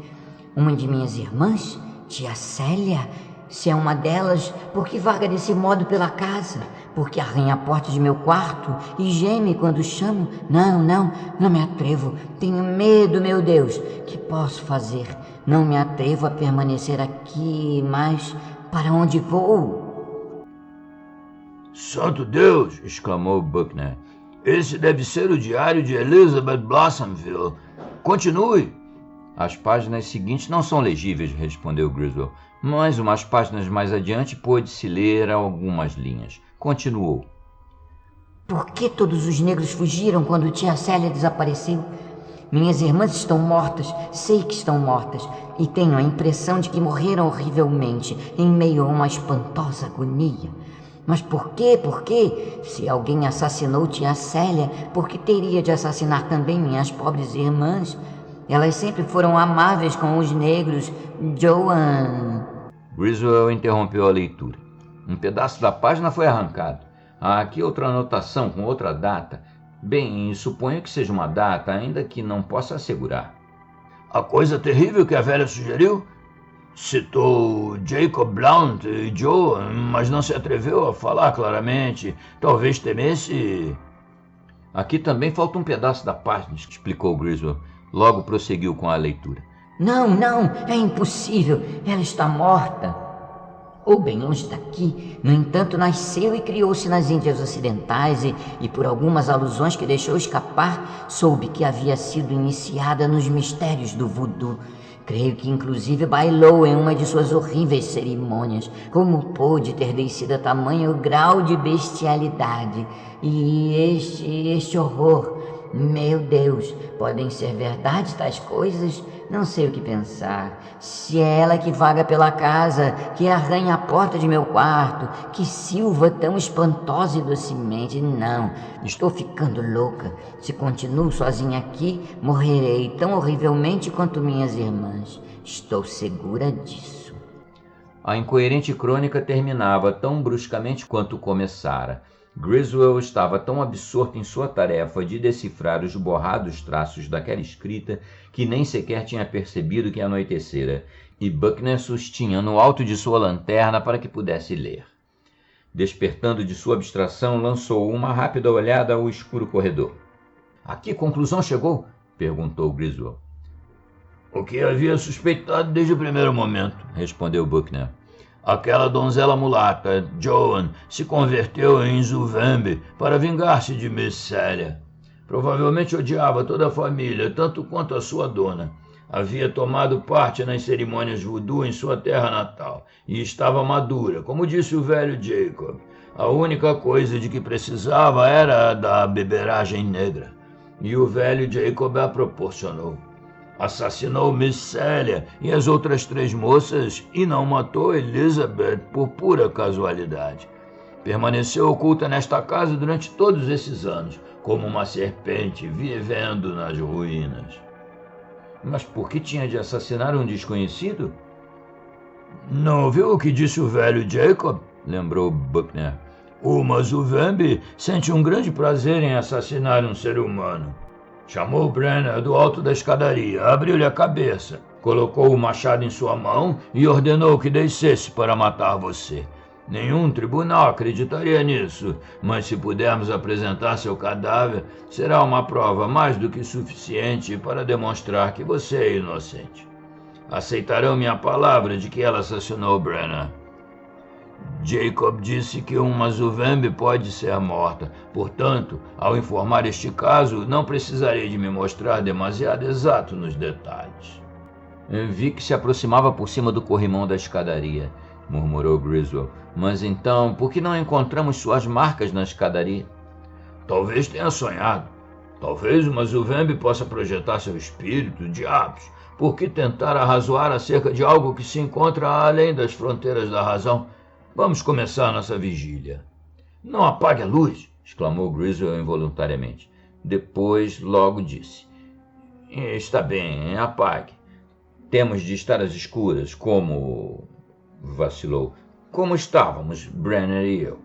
[SPEAKER 3] Uma de minhas irmãs? Tia Célia? Se é uma delas, por que vaga desse modo pela casa? Porque arranha a porta de meu quarto e geme quando chamo? Não me atrevo. Tenho medo, meu Deus. Que posso fazer? Não me atrevo a permanecer aqui, mas para onde vou?
[SPEAKER 2] Santo Deus! Exclamou Buckner. Esse deve ser o diário de Elizabeth Blossomville. Continue.
[SPEAKER 1] As páginas seguintes não são legíveis, respondeu Griswold, mas umas páginas mais adiante pôde-se ler algumas linhas. Continuou.
[SPEAKER 3] Por que todos os negros fugiram quando tia Célia desapareceu? Minhas irmãs estão mortas, sei que estão mortas, e tenho a impressão de que morreram horrivelmente, em meio a uma espantosa agonia. Mas por quê? Por quê? Se alguém assassinou tia Célia, por que teria de assassinar também minhas pobres irmãs? Elas sempre foram amáveis com os negros. Joan...
[SPEAKER 1] Griswold interrompeu a leitura. Um pedaço da página foi arrancado. Há aqui outra anotação com outra data. Bem, suponho que seja uma data, ainda que não possa assegurar.
[SPEAKER 2] A coisa terrível que a velha sugeriu? Citou Jacob Blount e Joe, mas não se atreveu a falar claramente. Talvez temesse...
[SPEAKER 1] Aqui também falta um pedaço da página, explicou Griswold. Logo prosseguiu com a leitura.
[SPEAKER 3] Não, é impossível. Ela está morta. Ou bem longe daqui. No entanto, nasceu e criou-se nas Índias Ocidentais e por algumas alusões que deixou escapar, soube que havia sido iniciada nos mistérios do voodoo. Creio que inclusive bailou em uma de suas horríveis cerimônias. Como pôde ter descido a tamanho grau de bestialidade? E este horror... Meu Deus, podem ser verdade tais coisas? Não sei o que pensar. Se é ela que vaga pela casa, que arranha a porta de meu quarto, que silva tão espantosa e docemente, não, estou ficando louca. Se continuo sozinha aqui, morrerei tão horrivelmente quanto minhas irmãs. Estou segura disso.
[SPEAKER 1] A incoerente crônica terminava tão bruscamente quanto começara. Griswold estava tão absorto em sua tarefa de decifrar os borrados traços daquela escrita que nem sequer tinha percebido que anoitecera, e Buckner sustinha no alto de sua lanterna para que pudesse ler. Despertando de sua abstração, lançou uma rápida olhada ao escuro corredor. A que conclusão chegou? Perguntou Griswold.
[SPEAKER 2] O que havia suspeitado desde o primeiro momento, respondeu Buckner. Aquela donzela mulata, Joan, se converteu em Zuvembe para vingar-se de Miss Célia. Provavelmente odiava toda a família, tanto quanto a sua dona. Havia tomado parte nas cerimônias voodoo em sua terra natal e estava madura, como disse o velho Jacob. A única coisa de que precisava era a da beberagem negra, e o velho Jacob a proporcionou. Assassinou Miss Célia e as outras 3 moças e não matou Elizabeth por pura casualidade. Permaneceu oculta nesta casa durante todos esses anos, como uma serpente vivendo nas ruínas.
[SPEAKER 1] Mas por que tinha de assassinar um desconhecido?
[SPEAKER 2] Não ouviu o que disse o velho Jacob?
[SPEAKER 1] Lembrou Buckner.
[SPEAKER 2] Uma Zuvembe sente um grande prazer em assassinar um ser humano. Chamou Brenner do alto da escadaria, abriu-lhe a cabeça, colocou o machado em sua mão e ordenou que descesse para matar você. Nenhum tribunal acreditaria nisso, mas se pudermos apresentar seu cadáver, será uma prova mais do que suficiente para demonstrar que você é inocente. Aceitarão minha palavra de que ela assassinou Brenner. Jacob disse que uma Zuvembe pode ser morta. Portanto, ao informar este caso, não precisarei de me mostrar demasiado exato nos detalhes.
[SPEAKER 1] Vi que se aproximava por cima do corrimão da escadaria, murmurou Griswold. Mas então, por que não encontramos suas marcas na escadaria?
[SPEAKER 2] Talvez tenha sonhado. Talvez uma Zuvembe possa projetar seu espírito, diabos. Por que tentar arrazoar acerca de algo que se encontra além das fronteiras da razão? Vamos começar nossa vigília. Não apague a luz, exclamou Griswold involuntariamente. Depois logo disse. Está bem, apague. Temos de estar às escuras, como... vacilou. Como estávamos, Brenner e eu.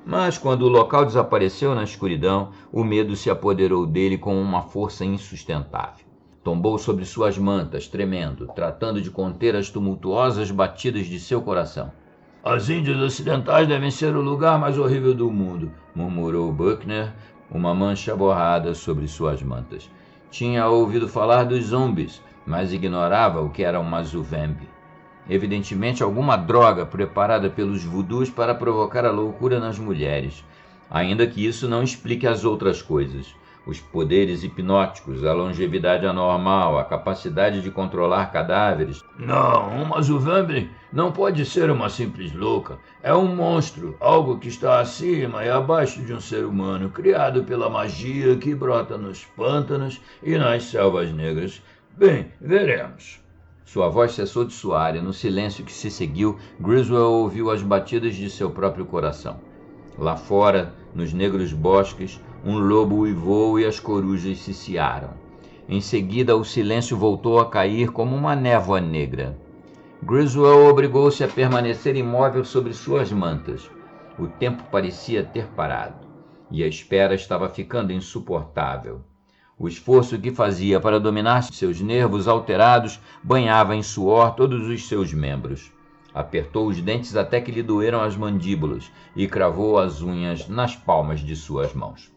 [SPEAKER 2] Mas quando o local desapareceu na escuridão, o medo se apoderou dele com uma força insustentável. Tombou sobre suas mantas, tremendo, tratando de conter as tumultuosas batidas de seu coração. As Índias Ocidentais devem ser o lugar mais horrível do mundo,
[SPEAKER 1] murmurou Buckner, uma mancha borrada sobre suas mantas. Tinha ouvido falar dos zumbis, mas ignorava o que era uma Zuvembe. Evidentemente alguma droga preparada pelos voodoos para provocar a loucura nas mulheres, ainda que isso não explique as outras coisas. Os poderes hipnóticos, a longevidade anormal, a capacidade de controlar cadáveres.
[SPEAKER 2] Não, uma Zuvembe não pode ser uma simples louca. É um monstro, algo que está acima e abaixo de um ser humano, criado pela magia que brota nos pântanos e nas selvas negras. Bem, veremos.
[SPEAKER 1] Sua voz cessou de soar e no silêncio que se seguiu, Griswold ouviu as batidas de seu próprio coração. Lá fora, nos negros bosques, um lobo uivou e as corujas ciciaram. Em seguida, o silêncio voltou a cair como uma névoa negra. Griswold obrigou-se a permanecer imóvel sobre suas mantas. O tempo parecia ter parado, e a espera estava ficando insuportável. O esforço que fazia para dominar seus nervos alterados banhava em suor todos os seus membros. Apertou os dentes até que lhe doeram as mandíbulas e cravou as unhas nas palmas de suas mãos.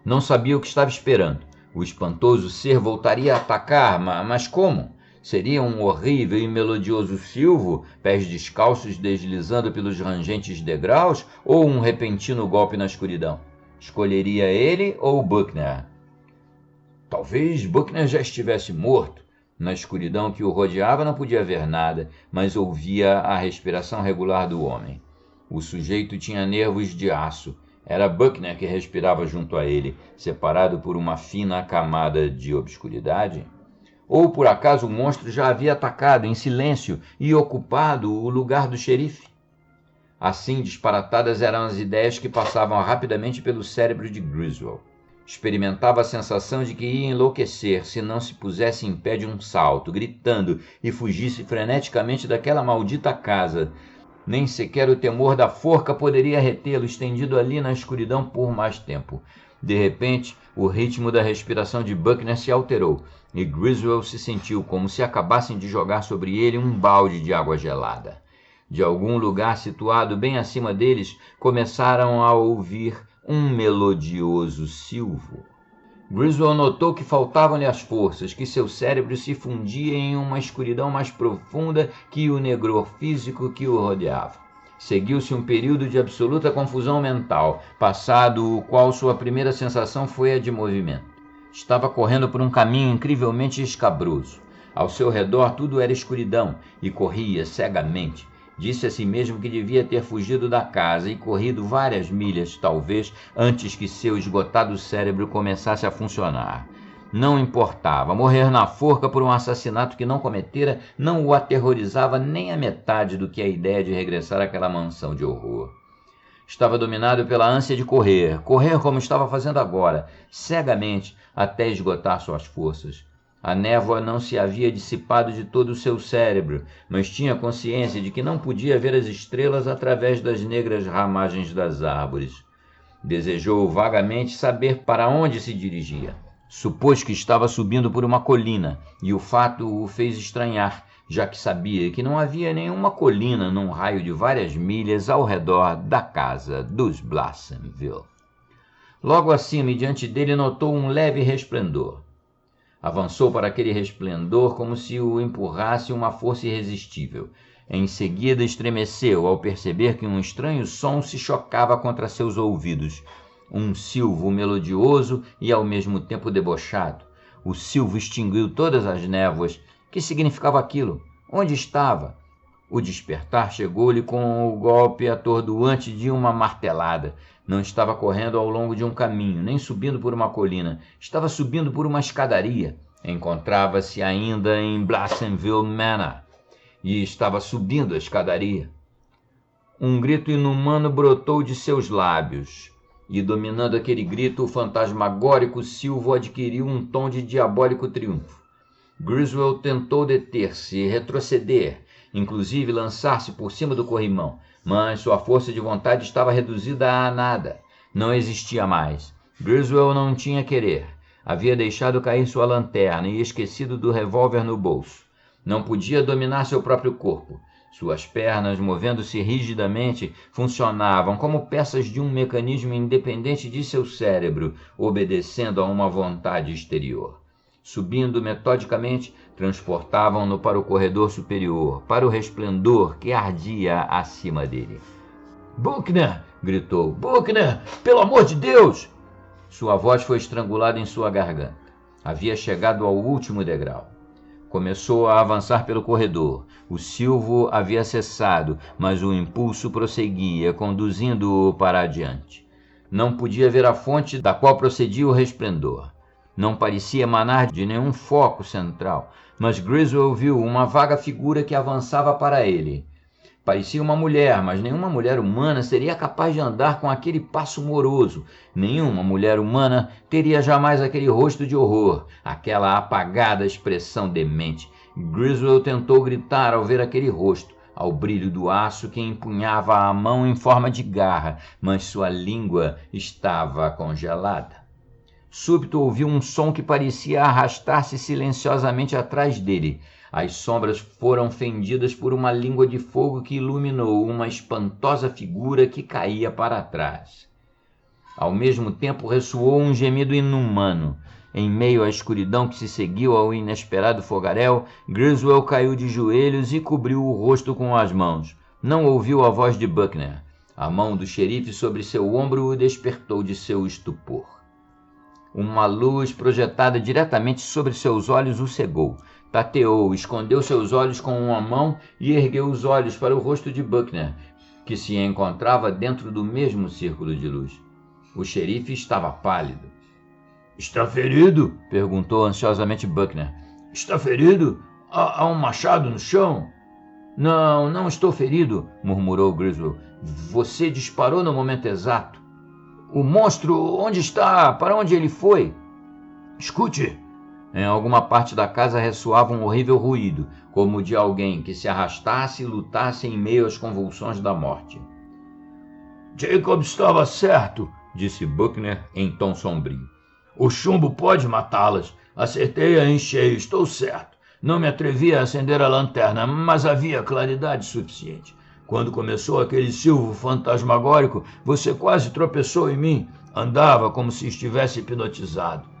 [SPEAKER 1] Não sabia o que estava esperando. O espantoso ser voltaria a atacar, mas como? Seria um horrível e melodioso silvo, pés descalços deslizando pelos rangentes degraus, ou um repentino golpe na escuridão? Escolheria ele ou Buckner? Talvez Buckner já estivesse morto. Na escuridão que o rodeava não podia ver nada, mas ouvia a respiração regular do homem. O sujeito tinha nervos de aço. Era Buckner que respirava junto a ele, separado por uma fina camada de obscuridade? Ou por acaso o monstro já havia atacado em silêncio e ocupado o lugar do xerife? Assim disparatadas eram as ideias que passavam rapidamente pelo cérebro de Griswold. Experimentava a sensação de que ia enlouquecer se não se pusesse em pé de um salto, gritando, e fugisse freneticamente daquela maldita casa. Nem sequer o temor da forca poderia retê-lo, estendido ali na escuridão por mais tempo. De repente, o ritmo da respiração de Buckner se alterou, e Griswold se sentiu como se acabassem de jogar sobre ele um balde de água gelada. De algum lugar situado bem acima deles, começaram a ouvir um melodioso silvo. Griswold notou que faltavam-lhe as forças, que seu cérebro se fundia em uma escuridão mais profunda que o negror físico que o rodeava. Seguiu-se um período de absoluta confusão mental, passado o qual sua primeira sensação foi a de movimento. Estava correndo por um caminho incrivelmente escabroso. Ao seu redor tudo era escuridão e corria cegamente. Disse a si mesmo que devia ter fugido da casa e corrido várias milhas, talvez, antes que seu esgotado cérebro começasse a funcionar. Não importava. Morrer na forca por um assassinato que não cometera não o aterrorizava nem a metade do que a ideia de regressar àquela mansão de horror. Estava dominado pela ânsia de correr como estava fazendo agora, cegamente, até esgotar suas forças. A névoa não se havia dissipado de todo o seu cérebro, mas tinha consciência de que não podia ver as estrelas através das negras ramagens das árvores. Desejou vagamente saber para onde se dirigia. Supôs que estava subindo por uma colina, e o fato o fez estranhar, já que sabia que não havia nenhuma colina num raio de várias milhas ao redor da casa dos Blossomville. Logo acima e diante dele notou um leve resplendor. Avançou para aquele resplendor como se o empurrasse uma força irresistível. Em seguida estremeceu ao perceber que um estranho som se chocava contra seus ouvidos. Um silvo melodioso e ao mesmo tempo debochado. O silvo extinguiu todas as névoas. Que significava aquilo? Onde estava? O despertar chegou-lhe com o golpe atordoante de uma martelada. Não estava correndo ao longo de um caminho, nem subindo por uma colina. Estava subindo por uma escadaria. Encontrava-se ainda em Blossomville Manor. E estava subindo a escadaria. Um grito inumano brotou de seus lábios. E, dominando aquele grito, o fantasmagórico silvo adquiriu um tom de diabólico triunfo. Griswold tentou deter-se e retroceder, inclusive lançar-se por cima do corrimão, mas sua força de vontade estava reduzida a nada. Não existia mais. Griswold não tinha querer. Havia deixado cair sua lanterna e esquecido do revólver no bolso. Não podia dominar seu próprio corpo. Suas pernas, movendo-se rigidamente, funcionavam como peças de um mecanismo independente de seu cérebro, obedecendo a uma vontade exterior. Subindo metodicamente, transportavam-no para o corredor superior, para o resplendor que ardia acima dele.
[SPEAKER 2] Buckner! Gritou. Buckner! Pelo amor de Deus!
[SPEAKER 1] Sua voz foi estrangulada em sua garganta. Havia chegado ao último degrau. Começou a avançar pelo corredor. O silvo havia cessado, mas o impulso prosseguia, conduzindo-o para adiante. Não podia ver a fonte da qual procedia o resplendor. Não parecia emanar de nenhum foco central, mas Griswold viu uma vaga figura que avançava para ele. Parecia uma mulher, mas nenhuma mulher humana seria capaz de andar com aquele passo moroso. Nenhuma mulher humana teria jamais aquele rosto de horror, aquela apagada expressão demente. Griswold tentou gritar ao ver aquele rosto, ao brilho do aço que empunhava a mão em forma de garra, mas sua língua estava congelada. Súbito ouviu um som que parecia arrastar-se silenciosamente atrás dele. As sombras foram fendidas por uma língua de fogo que iluminou uma espantosa figura que caía para trás. Ao mesmo tempo ressoou um gemido inumano. Em meio à escuridão que se seguiu ao inesperado fogaréu, Griswold caiu de joelhos e cobriu o rosto com as mãos. Não ouviu a voz de Buckner. A mão do xerife sobre seu ombro o despertou de seu estupor. Uma luz projetada diretamente sobre seus olhos o cegou. Tateou, escondeu seus olhos com uma mão e ergueu os olhos para o rosto de Buckner, que se encontrava dentro do mesmo círculo de luz. O xerife estava pálido.
[SPEAKER 2] Está ferido?
[SPEAKER 1] Perguntou ansiosamente Buckner.
[SPEAKER 2] Está ferido? Há um machado no chão?
[SPEAKER 1] Não estou ferido, murmurou Griswold. Você disparou no momento exato.
[SPEAKER 2] O monstro, onde está? Para onde ele foi? Escute,
[SPEAKER 1] Em alguma parte da casa ressoava um horrível ruído, como de alguém que se arrastasse e lutasse em meio às convulsões da morte.
[SPEAKER 2] Jacob estava certo,
[SPEAKER 1] disse Buckner em tom sombrio.
[SPEAKER 2] O chumbo pode matá-las. Acertei-a em cheio, estou certo. Não me atrevi a acender a lanterna, mas havia claridade suficiente. Quando começou aquele silvo fantasmagórico, você quase tropeçou em mim. Andava como se estivesse hipnotizado.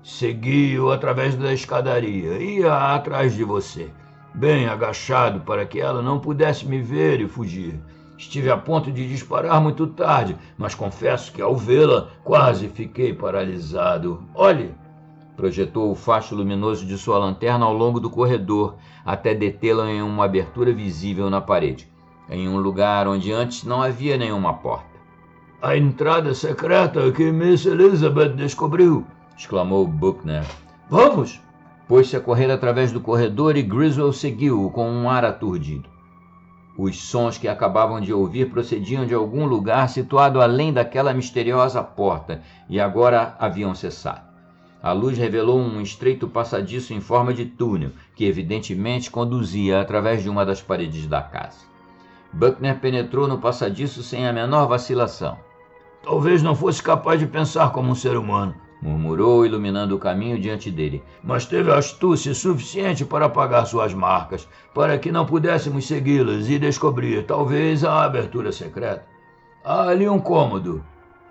[SPEAKER 2] Segui-o através da escadaria. Ia atrás de você, bem agachado para que ela não pudesse me ver e fugir. Estive a ponto de disparar muito tarde, mas confesso que ao vê-la quase fiquei paralisado. Olhe!
[SPEAKER 1] Projetou o facho luminoso de sua lanterna ao longo do corredor, até detê-la em uma abertura visível na parede, em um lugar onde antes não havia nenhuma porta.
[SPEAKER 2] A entrada secreta que Miss Elizabeth descobriu!
[SPEAKER 1] Exclamou Buckner.
[SPEAKER 2] Vamos!
[SPEAKER 1] Pôs-se a correr através do corredor e Griswold seguiu-o com um ar aturdido. Os sons que acabavam de ouvir procediam de algum lugar situado além daquela misteriosa porta e agora haviam cessado. A luz revelou um estreito passadiço em forma de túnel que evidentemente conduzia através de uma das paredes da casa. Buckner penetrou no passadiço sem a menor vacilação.
[SPEAKER 2] Talvez não fosse capaz de pensar como um ser humano,
[SPEAKER 1] murmurou, iluminando o caminho diante dele.
[SPEAKER 2] Mas teve astúcia suficiente para apagar suas marcas, para que não pudéssemos segui-las e descobrir, talvez, a abertura secreta. Há ali um cômodo,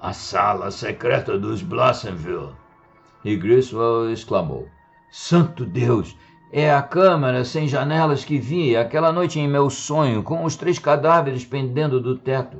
[SPEAKER 2] a sala secreta dos Blassenville.
[SPEAKER 1] E Griswold exclamou.
[SPEAKER 2] Santo Deus! É a câmara sem janelas que vi aquela noite em meu sonho, com os 3 cadáveres pendendo do teto.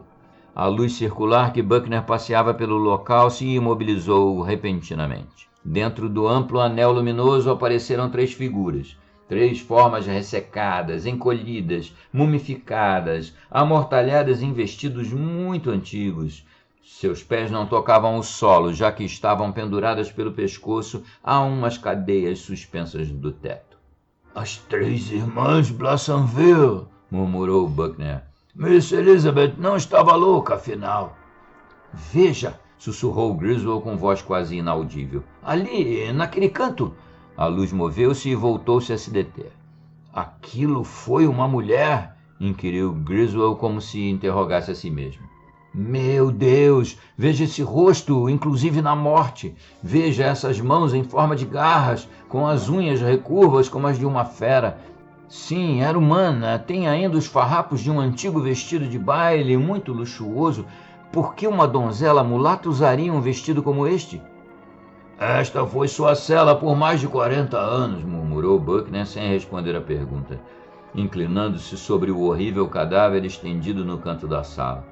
[SPEAKER 1] A luz circular que Buckner passeava pelo local se imobilizou repentinamente. Dentro do amplo anel luminoso apareceram 3 figuras, 3 formas ressecadas, encolhidas, mumificadas, amortalhadas em vestidos muito antigos. Seus pés não tocavam o solo, já que estavam penduradas pelo pescoço a umas cadeias suspensas do teto.
[SPEAKER 2] As 3 irmãs Blassenville,
[SPEAKER 1] murmurou Buckner.
[SPEAKER 2] Miss Elizabeth não estava louca, afinal.
[SPEAKER 1] Veja, sussurrou Griswold com voz quase inaudível.
[SPEAKER 2] Ali, naquele canto.
[SPEAKER 1] A luz moveu-se e voltou-se a se deter.
[SPEAKER 2] Aquilo foi uma mulher?
[SPEAKER 1] Inquiriu Griswold como se interrogasse a si mesmo.
[SPEAKER 2] Meu Deus, veja esse rosto, inclusive na morte. Veja essas mãos em forma de garras, com as unhas recurvas como as de uma fera. Sim, era humana, tem ainda os farrapos de um antigo vestido de baile muito luxuoso. Por que uma donzela mulata usaria um vestido como este? Esta foi sua cela por mais de 40 anos,
[SPEAKER 1] murmurou Buckner sem responder à pergunta, inclinando-se sobre o horrível cadáver estendido no canto da sala.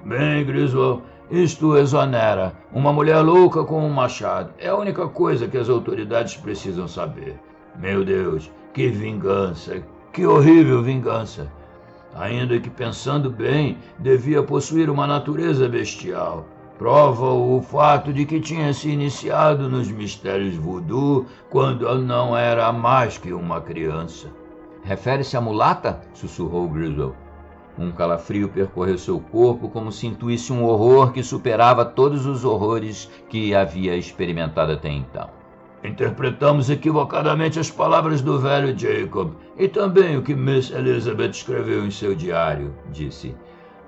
[SPEAKER 2] Bem, Griswold, isto exonera. Uma mulher louca com um machado. É a única coisa que as autoridades precisam saber. Meu Deus, que vingança, que horrível vingança. Ainda que, pensando bem, devia possuir uma natureza bestial. Prova o fato de que tinha se iniciado nos mistérios voodoo quando não era mais que uma criança.
[SPEAKER 1] Refere-se à mulata? Sussurrou Griswold. Um calafrio percorreu seu corpo como se intuísse um horror que superava todos os horrores que havia experimentado até então.
[SPEAKER 2] Interpretamos equivocadamente as palavras do velho Jacob e também o que Miss Elizabeth escreveu em seu diário, disse.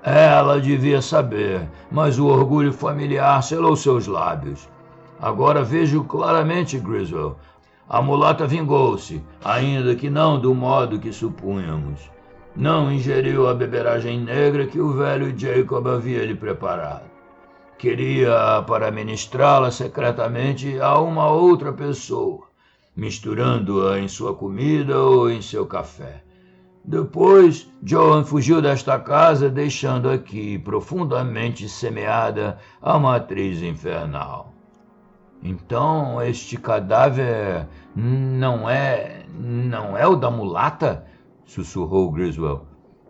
[SPEAKER 2] Ela devia saber, mas o orgulho familiar selou seus lábios. Agora vejo claramente, Griswold. A mulata vingou-se, ainda que não do modo que supunhamos. Não ingeriu a beberagem negra que o velho Jacob havia lhe preparado. Queria para ministrá-la secretamente a uma outra pessoa, misturando-a em sua comida ou em seu café. Depois, Joan fugiu desta casa, deixando aqui, profundamente semeada, a matriz infernal. Então, este cadáver não é o da mulata? Sussurrou Griswold.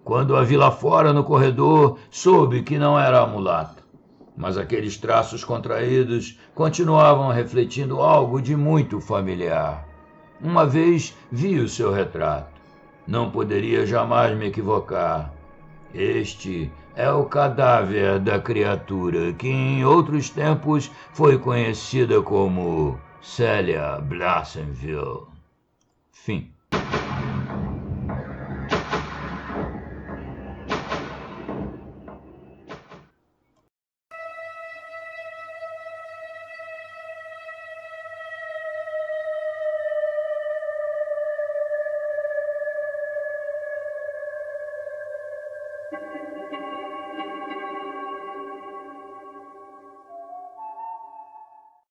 [SPEAKER 2] Quando a vi lá fora no corredor, soube que não era a mulata. Mas aqueles traços contraídos continuavam refletindo algo de muito familiar. Uma vez vi o seu retrato. Não poderia jamais me equivocar. Este é o cadáver da criatura que em outros tempos foi conhecida como Célia Blassenville.
[SPEAKER 1] Fim.